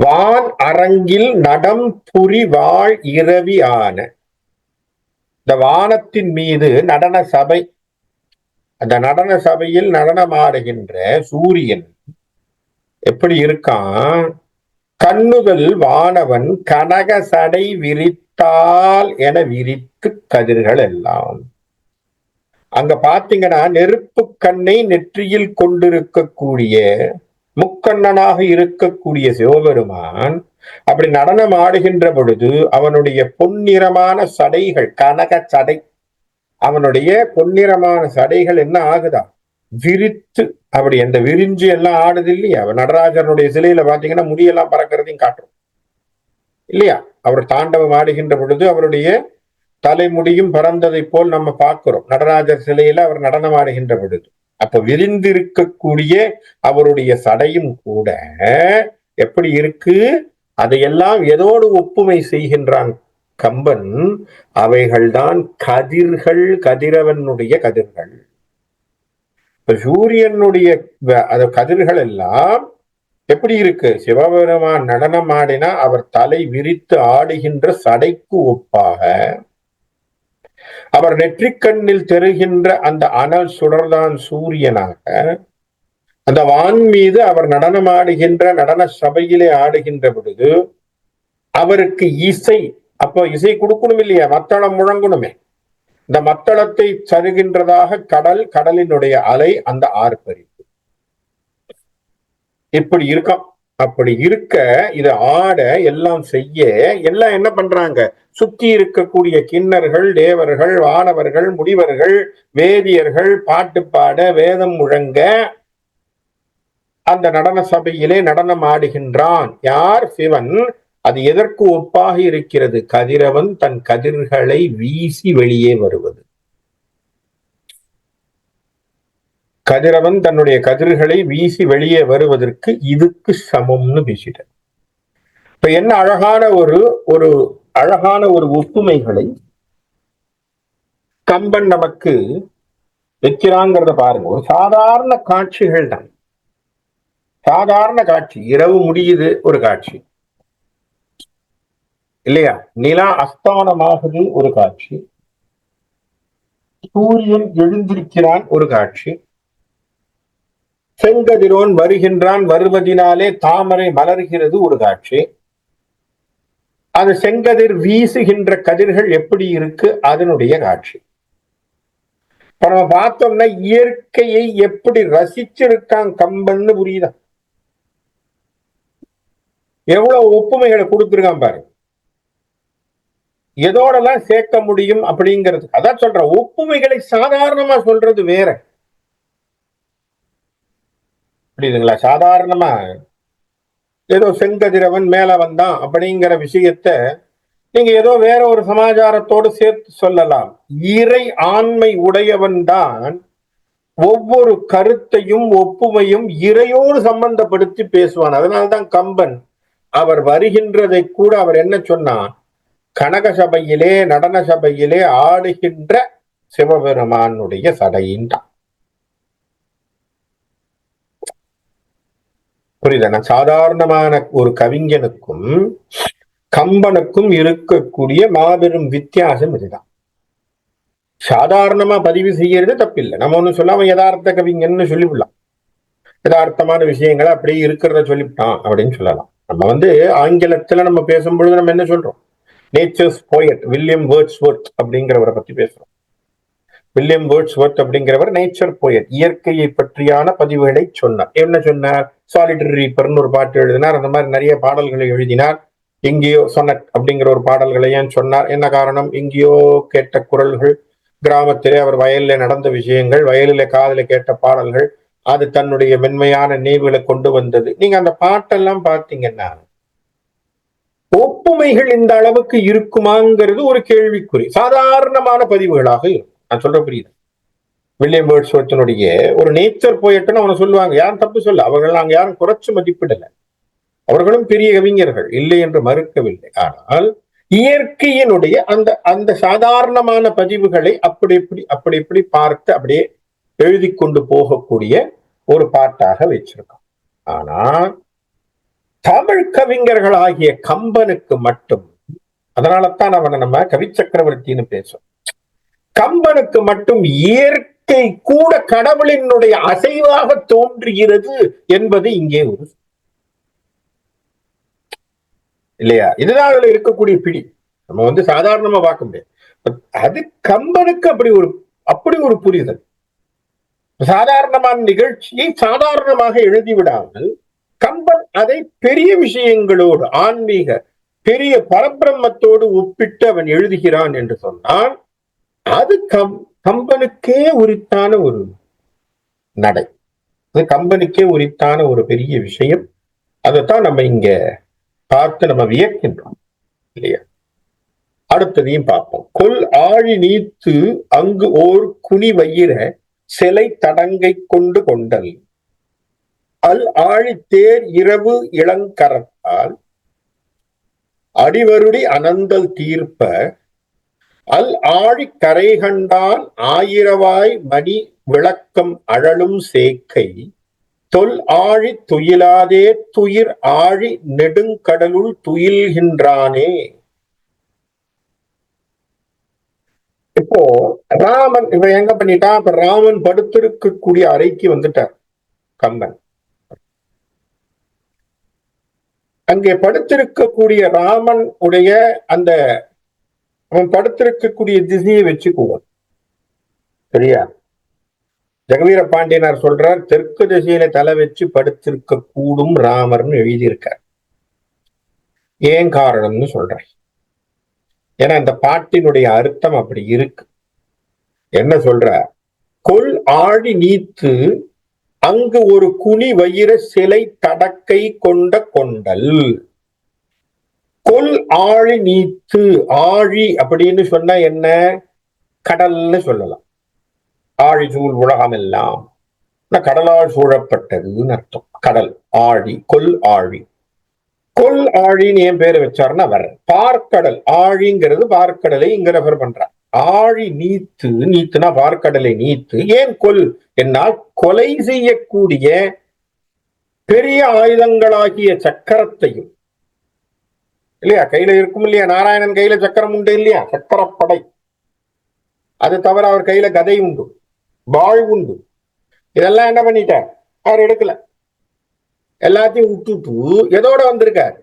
Speaker 1: வான் அரங்கில் நடம் புரி வாழ் இரவி ஆன, இந்த வானத்தின் மீது நடன சபை, அந்த நடன சபையில் நடனமாடுகின்ற சூரியன் எப்படி இருக்கான்? கண்ணுதல் வானவன் கனக சடை விரித்தால் என விரித்து கதிர்கள் எல்லாம். அங்க பாத்தீங்கன்னா நெருப்பு கண்ணை நெற்றியில் கொண்டிருக்கக்கூடிய முக்கண்ணனாக இருக்கக்கூடிய சிவபெருமான் அப்படி நடனம் ஆடுகின்ற பொழுது அவனுடைய பொன்னிறமான சடைகள், கனக சடை, அவனுடைய பொன்னிறமான சடைகள் என்ன ஆகுதா? விரித்து, அப்படி அந்த விரிஞ்சு எல்லாம் ஆடுது இல்லையா? நடராஜனுடைய சிலையில பாத்தீங்கன்னா முடியெல்லாம் பறக்கிறதையும் காட்டும் இல்லையா? அவர் தாண்டவம் ஆடுகின்ற பொழுது அவருடைய தலைமுடியும் பறந்ததை போல் நம்ம பார்க்கிறோம் நடராஜர் சிலையில அவர் நடனம் ஆடுகின்ற பொழுது. அப்ப விரிந்திருக்கக்கூடிய அவருடைய சடையும் கூட எப்படி இருக்கு? அதையெல்லாம் எதோடு ஒப்புமை செய்கின்றான் கம்பன்? அவைகள்தான் கதிர்கள், கதிரவனுடைய கதிர்கள். சூரியனுடைய கதிர்கள் எல்லாம் எப்படி இருக்கு? சிவபெருமான் நடனம் ஆடினா அவர் தலை விரித்து ஆடுகின்ற சடைக்கு ஒப்பாக, அவர் நெற்றிக்கண்ணில் தெரிகின்ற அந்த அனல் சுடர்தான் சூரியனாக, அந்த வான் மீது அவர் நடனமாடுகின்ற நடன சபையிலே ஆடுகின்ற பொழுது அவருக்கு இசை, அப்போ இசை கொடுக்கணும் இல்லையா? மத்தளம் முழங்கணுமே. இந்த மத்தளத்தை தருகின்றதாக கடல், கடலினுடைய அலை, அந்த ஆர்ப்பரிப்பு இப்படி இருக்கும். அப்படி இருக்க இதை ஆட எல்லாம் செய்ய எல்லாம் என்ன பண்றாங்க? சுத்தி இருக்கக்கூடிய கிண்ணர்கள், தேவர்கள், வானவர்கள், முனிவர்கள், வேதியர்கள் பாட்டு பாட, வேதம் முழங்க அந்த நடன சபையிலே நடனம் ஆடுகின்றான். யார்? சிவன். அது எதற்கு ஒப்பாக இருக்கிறது? கதிரவன் தன் கதிர்களை வீசி வெளியே வருவது. கதிரவன் தன்னுடைய கதிர்களை வீசி வெளியே வருவதற்கு இதுக்கு சமம்னு பேசிட்ட. இப்ப என்ன அழகான ஒரு அழகான ஒரு ஒப்புமைகளை கம்பன் நமக்கு வைக்கிறாங்கிறத பாருங்க. ஒரு சாதாரண காட்சிகள் தான், சாதாரண காட்சி. இரவு முடியுது, ஒரு காட்சி இல்லையா? நிலா அஸ்தானமாகுது, ஒரு காட்சி. சூரியன் எழுந்திருக்கிறான், ஒரு காட்சி. செங்கதிரோன் வருகின்றான், வருவதினாலே தாமரை மலர்கிறது, ஒரு காட்சி. அது செங்கதிர் வீசுகின்ற கதிர்கள் எப்படி இருக்கு, அதனுடைய காட்சி. இப்ப நம்ம பார்த்தோம்னா இயற்கையை எப்படி ரசிச்சிருக்கான் கம்பன்னு புரியுதா? எவ்வளவு ஒப்புமைகளை கொடுத்திருக்கான் பாரு. எதோடெல்லாம் சேர்க்க முடியும் அப்படிங்கிறது. அதான் சொல்ற, ஒப்புமைகளை சாதாரணமா சொல்றது வேற, புரியுதுங்களா? சாதாரணமா ஏதோ செங்கதிரவன் மேல வந்தான் அப்படிங்கிற விஷயத்த நீங்க ஏதோ வேற ஒரு சமாச்சாரத்தோடு சேர்த்து சொல்லலாம். இறை ஆண்மை உடையவன் தான் ஒவ்வொரு கருத்தையும் ஒப்புமையும் இறையோடு சம்பந்தப்படுத்தி பேசுவான். அதனால்தான் கம்பன் அவர் வருகின்றதை கூட அவர் என்ன சொன்னான்? கனக சபையிலே, நடன சபையிலே ஆடுகின்ற சிவபெருமானுடைய சடையின்றான். புரியுதா? சாதாரணமான ஒரு கவிஞனுக்கும் கம்பனுக்கும் இருக்கக்கூடிய மாபெரும் வித்தியாசம் இதுதான். சாதாரணமா பதிவு செய்யறது தப்பில்லை. நம்ம ஒண்ணு சொல்லாம யதார்த்த கவிஞன்னு சொல்லிவிடலாம். யதார்த்தமான விஷயங்களை அப்படியே இருக்கிறத சொல்லிவிட்டான் அப்படின்னு சொல்லலாம். நம்ம ஆங்கிலத்துல நம்ம பேசும்பொழுது நம்ம என்ன சொல்றோம்? நேச்சர்ஸ் போயட் வில்லியம் வேர்ட்ஸ்வொர்த் அப்படிங்கிறவரை பத்தி பேசுறோம். வில்லியம் வேர்ட்ஸ்வொர்த் அப்படிங்கிறவர் நேச்சர் போயட், இயற்கையை பற்றியான பதிவுகளை சொன்னார். என்ன சொன்னார்? சாலிடரி ரீப்பர்னு ஒரு பாட்டு எழுதினார். அந்த மாதிரி நிறைய பாடல்களை எழுதினார். எங்கேயோ சொனட் அப்படிங்கிற ஒரு பாடல்களையும் சொன்னார். என்ன காரணம்? எங்கேயோ கேட்ட குரல்கள், கிராமத்திலே அவர் வயலில நடந்த விஷயங்கள், வயலில காதல கேட்ட பாடல்கள், அது தன்னுடைய மென்மையான நினைவுகளை கொண்டு வந்தது. நீங்க அந்த பாட்டெல்லாம் பார்த்தீங்கன்னா ஒப்புமைகள் இந்த அளவுக்கு இருக்குமாங்கிறது ஒரு கேள்விக்குறி. சாதாரணமான பதிவுகளாக இருக்கும். நான் சொல்ற புரியுது? வில்லியம் வேர்ட்ஸ்வர்த்தினுடைய ஒரு நேச்சர் போயிட்டுன்னு அவனை சொல்லுவாங்க. யாரும் தப்பு சொல்ல, அவர்கள் நாங்க யாரும் குறைச்சு மதிப்பிடல. அவர்களும் பெரிய கவிஞர்கள், இல்லை என்று மறுக்கவில்லை. ஆனால் இயற்கையினுடைய அந்த அந்த சாதாரணமான பதிவுகளை அப்படி இப்படி பார்த்து அப்படியே எழுதி கொண்டு போகக்கூடிய ஒரு பாட்டாக வச்சிருக்கோம். ஆனா தமிழ் கவிஞர்கள் ஆகிய கம்பனுக்கு மட்டும், அதனாலதான் அவனை நம்ம கவி சக்கரவர்த்தின்னு பேசும். கம்பனுக்கு மட்டும் இயற்கை கூட கடவுளினுடைய அசைவாக தோன்றுகிறது என்பது இங்கே ஒரு இல்லையா? இதுதான் அதுல இருக்கக்கூடிய பிடி. நம்ம சாதாரணமா பார்க்க முடியாது. அது கம்பனுக்கு அப்படி ஒரு புரிதல். சாதாரணமான நிகழ்ச்சியை சாதாரணமாக எழுதிவிடாமல் கம்பன் அதை பெரிய விஷயங்களோடு, ஆன்மீக பெரிய பரபிரம்மத்தோடு ஒப்பிட்டு அவன் எழுதுகிறான் என்று சொன்னால் அது கம்பனுக்கே உரித்தான ஒரு நடை. அது கம்பனுக்கே உரித்தான ஒரு பெரிய விஷயம். அதைத்தான் நம்ம இங்க பார்த்து நம்ம வியக்கின்றோம் இல்லையா? அடுத்ததையும் பார்ப்போம். கொல் ஆழி நீத்து அங்கு ஓர் குனி வயிற சிலை தடங்கை கொண்டு கொண்டல் அல் ஆழி தேர் இரவு இளங்கரத்தால் அடிவருடி அனந்தல் தீர்ப்ப அல் ஆழி கரை கண்டான் ஆயிரவாய் மணி விளக்கம் அழலும் சேக்கை தொல் ஆழி துயிலாதே துயிர் ஆழி நெடுங்கடலுள் துயில்கின்றானே. இப்போ ராமன் இவன் எங்க பண்ணிட்டான்? இப்ப ராமன் படுத்திருக்கக்கூடிய அறைக்கு வந்துட்டார் கம்பன். அங்கே படுத்திருக்கக்கூடிய ராமன் உடைய அந்த அவன் படுத்திருக்கக்கூடிய திசையை வச்சுக்குவோம். சரியா? ஜெகவீர பாண்டியனார் சொல்றார், தெற்கு திசையில தலை வச்சு படுத்திருக்க கூடும் ராமர்னு எழுதியிருக்கார். ஏன் காரணம்னு சொல்றேன். ஏன்னா இந்த பாட்டினுடைய அர்த்தம் அப்படி இருக்கு. என்ன சொல்ற? கொல் ஆழி நீத்து அங்கு ஒரு குனி வயிற சிலை தடக்கை கொண்ட கொண்டல். கொல் ஆழி நீத்து, ஆழி அப்படின்னு சொன்னா என்ன? கடல்னு சொல்லலாம். ஆழி சூழ் உலகம் எல்லாம் கடலால் சூழப்பட்டதுன்னு அர்த்தம். கடல் ஆழி, கொல் ஆழி. கொல் ஆழின்னு ஏன் பேரு வச்சாருன்னா வர்ற பார்க்கடல். ஆழிங்கிறது பார்க்கடலை இங்க ரெஃபர் பண்றார். ஆழி நீத்து, நீத்துனா பார்க்கடலை நீத்து. ஏன் கொல் என்னால் கொலை செய்யக்கூடிய பெரிய ஆயுதங்களாகிய சக்கரத்தையும், இல்லையா, கையில இருக்கும் இல்லையா, நாராயணன் கையில சக்கரம் உண்டு இல்லையா, சக்கரப்படை. அது தவிர அவர் கையில கதை உண்டு, வாழ் உண்டு. இதெல்லாம் என்ன பண்ணிட்டார்? அவர் எடுக்கல, எல்லாத்தையும் விட்டுட்டு எதோட வந்திருக்காரு?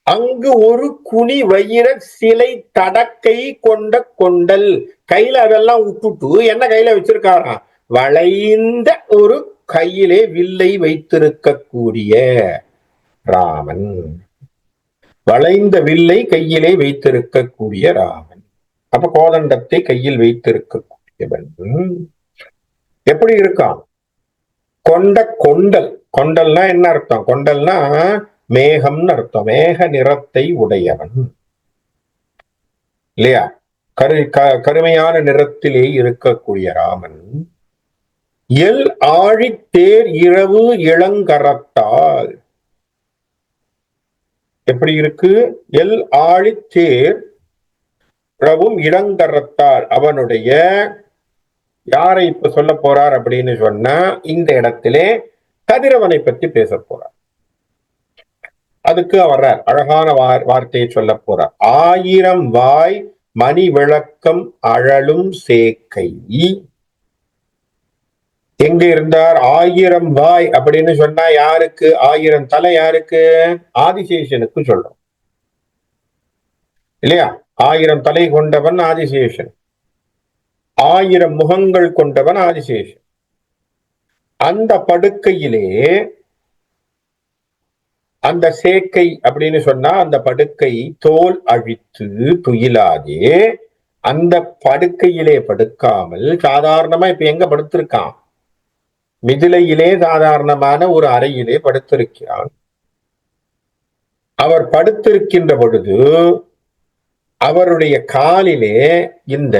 Speaker 1: அங்கு ஒரு குனி வயிற சிலை தடக்கை கொண்ட கொண்டல். கையில அதெல்லாம் விட்டுட்டு என்ன கையில வச்சிருக்காராம்? வளைந்த ஒரு கையிலே வில்லை வைத்திருக்கக்கூடிய ராமன். வளைந்த வில்லை கையிலே வைத்திருக்கக்கூடிய ராமன். அப்ப கோதண்டத்தை கையில் வைத்திருக்கக்கூடியவன் எப்படி இருக்கான்? கொண்ட கொண்டல். கொண்டல்னா என்ன அர்த்தம்? கொண்டல்னா மேகம்னு அர்த்தம். மேக நிறத்தை உடையவன் இல்லையா? கருமையான நிறத்திலே இருக்கக்கூடிய ராமன் எல் ஆழி தேர் இரவு இளங்கரத்தால். எப்படி இருக்கு? எல் ஆழி தேர் இரவும் இளங்கரத்தால். அவனுடைய யாரை இப்ப சொல்ல போறார் அப்படின்னு சொன்னா, இந்த இடத்திலே கதிரவனை பற்றி பேச போறார். அதுக்கு வர்றார், அழகான வார்த்தையை சொல்ல போறார். ஆயிரம் வாய் மணி விளக்கம் அழலும் சேக்கை. எங்க இருந்தார்? ஆயிரம் வாய் அப்படின்னு சொன்னா யாருக்கு? ஆயிரம் தலை யாருக்கு? ஆதிசேஷனுக்கு சொல்றோம் இல்லையா? ஆயிரம் தலை கொண்டவன் ஆதிசேஷன், ஆயிரம் முகங்கள் கொண்டவன் ஆதிசேஷன். அந்த படுக்கையிலே, அந்த சேக்கை அப்படின்னு சொன்னா அந்த படுக்கை தோல் அழித்து துயிலாதே, அந்த படுக்கையிலே படுக்காமல் சாதாரணமா இப்ப எங்க படுத்திருக்கான்? மிதிலையிலே சாதாரணமான ஒரு அறையிலே படுத்திருக்கிறான். அவர் படுத்திருக்கின்ற பொழுது அவருடைய காலிலே இந்த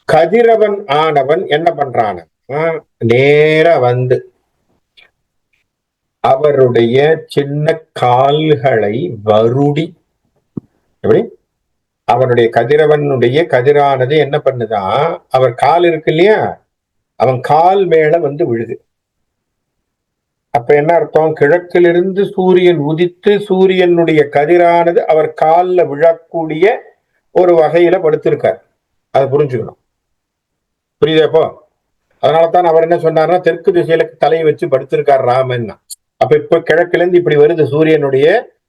Speaker 1: கதிரவன் ஆனவன் என்ன பண்றான், நேர வந்து அவருடைய சின்ன கால்களை வருடி, எப்படி அவனுடைய கதிரவனுடைய கதிரானது என்ன பண்ணுதான், அவர் கால் இருக்கு இல்லையா, அவன் கால் மேல வந்து விழுது. அப்ப என்ன அர்த்தம், கிழக்கிலிருந்து சூரியன் உதித்து சூரியனுடைய கதிரானது அவர் கால்ல விழக்கூடிய ஒரு வகையில படுத்திருக்கார். அதை புரிஞ்சுக்கணும். புரியுதாப்போ? அதனாலதான் அவர் என்ன சொன்னார்னா, தெற்கு திசையில தலையை வச்சு படுத்திருக்கார் ராமன். அப்ப இப்ப கிழக்குல இருந்து இப்படி வருது சூரியனுடைய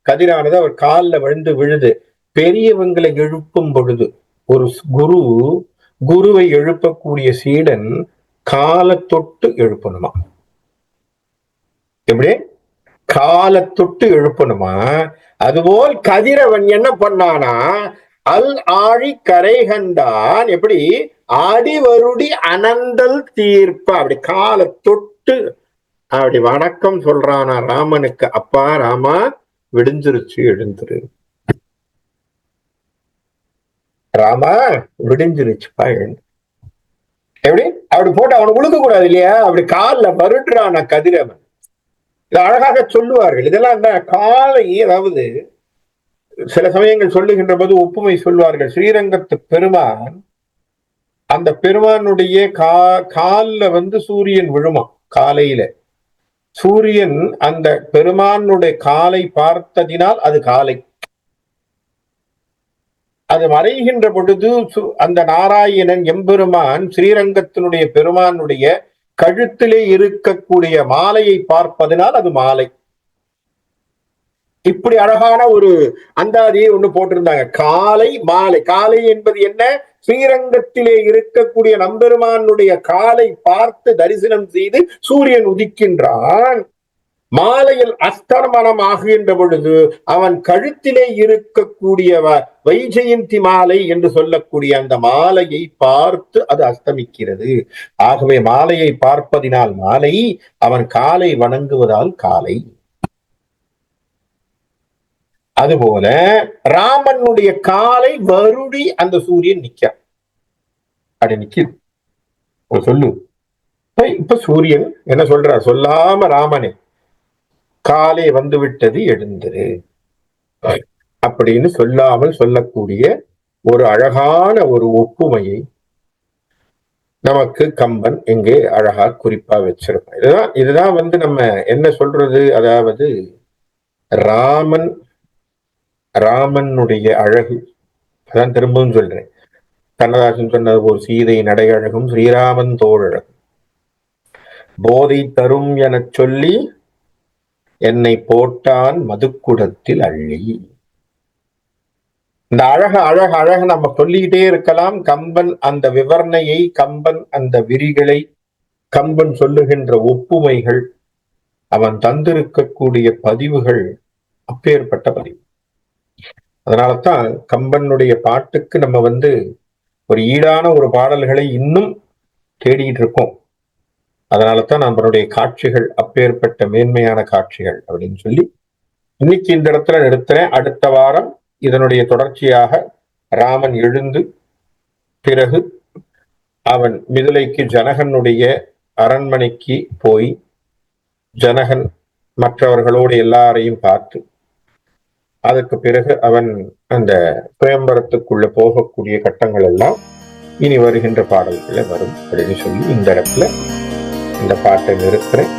Speaker 1: கதிரானது அவர் காலில் விழுந்து விழுது. பெரியவங்களை எழுப்பும் பொழுது ஒரு குருவை எழுப்பக்கூடிய சீடன் காலை தொட்டு எழுப்பணுமா? எப்படி காலை தொட்டு எழுப்பணுமா? அதுபோல் கதிரவன் என்ன பண்ணானா, அல் ஆழி கரை கண்டான், எப்படி ஆடி வருடி அனந்தல் தீர்ப்ப, அப்படி காலை தொட்டு அப்படி வணக்கம் சொல்றானா ராமனுக்கு. அப்பா ராமா, விடிஞ்சிருச்சு, எழுந்துரு ராமா, விடிஞ்சிருச்சுப்பா, எழுந்து. எப்படி அப்படி போட்டு அவனை உழுக கூடாது இல்லையா? அப்படி காலில் வருடுறான கதிரவன். இது அழகாக சொல்லுவார்கள். இதெல்லாம் அந்த காலை, அதாவது சில சமயங்கள் சொல்லுகின்ற போது ஒப்புமை சொல்வார்கள். ஸ்ரீரங்கத்து பெருமான், அந்த பெருமானுடைய காலில் வந்து சூரியன் விழுமா. காலையில சூரியன் அந்த பெருமானுடைய காலை பார்த்ததினால் அது காலை. அது மறைகின்ற பொழுது அந்த நாராயணன் எம்பெருமான் ஸ்ரீரங்கத்தினுடைய பெருமானுடைய கழுத்திலே இருக்கக்கூடிய மாலையை பார்ப்பதனால் அது மாலை. இப்படி அழகான ஒரு அந்தாதியை ஒண்ணு போட்டிருந்தாங்க. காலை மாலை. காலை என்பது என்ன? ஸ்ரீரங்கத்திலே இருக்கக்கூடிய நம்பெருமானுடைய காலை பார்த்து தரிசனம் செய்து சூரியன் உதிக்கின்றான். மாலையில் அஸ்தமனம் ஆகுகின்ற பொழுது அவன் கழுத்திலே இருக்கக்கூடிய வைஜெயந்தி மாலை என்று சொல்லக்கூடிய அந்த மாலையை பார்த்து அது அஸ்தமிக்கிறது. ஆகவே மாலையை பார்ப்பதினால் மாலை, அவன் காலை வணங்குவதால் காலை. அதுபோல ராமனுடைய காலை வருடி அந்த சூரியன் நிக்க, அப்படி நிக்குது. சொல்லு, இப்ப சூரியன் என்ன சொல்றார்? சொல்லாம ராமனே, காலை வந்து விட்டது, எழுந்துரு அப்படின்னு சொல்லாமல் சொல்லக்கூடிய ஒரு அழகான ஒரு ஒப்புமையை நமக்கு கம்பன் இங்கே அழகா குறிப்பா வச்சிருக்கோம். இதுதான் வந்து நம்ம என்ன சொல்றது, அதாவது ராமனுடைய அழகு. அதான் திரும்பவும் சொல்றேன், கண்ணதாசன் சொன்னது போல் சீதை நடையழகும் ஸ்ரீராமன் தோழழகும் போதை தரும் என சொல்லி என்னை போட்டான் மதுக்குடத்தில் அள்ளி. இந்த அழக நம்ம சொல்லிக்கிட்டே இருக்கலாம். கம்பன் அந்த விவரணையை, கம்பன் அந்த விரிகளை, கம்பன் சொல்லுகின்ற ஒப்புமைகள், அவன் தந்திருக்கக்கூடிய பதிவுகள் அப்பேற்பட்ட பதிவு. அதனாலதான் கம்பனுடைய பாட்டுக்கு நம்ம வந்து ஒரு ஈடான ஒரு பாடல்களை இன்னும் தேடிட்டு இருக்கோம். அதனாலதான் நம்மளுடைய காட்சிகள் அப்பேற்பட்ட மேன்மையான காட்சிகள் அப்படின்னு சொல்லி இன்னைக்கு இந்த இடத்துல நிறுத்துறேன். அடுத்த வாரம் இதனுடைய தொடர்ச்சியாக ராமன் எழுந்து பிறகு அவன் மிதிலைக்கு ஜனகனுடைய அரண்மனைக்கு போய் ஜனகன் மற்றவர்களோடு எல்லாரையும் பார்த்து அதற்கு பிறகு அவன் அந்த சுயம்பரத்துக்குள்ள போகக்கூடிய கட்டங்கள் எல்லாம் இனி வருகின்ற பாடல்களை வரும் அப்படின்னு சொல்லி இந்த இடத்துல இந்த பாட்டை நிறுத்துறேன்.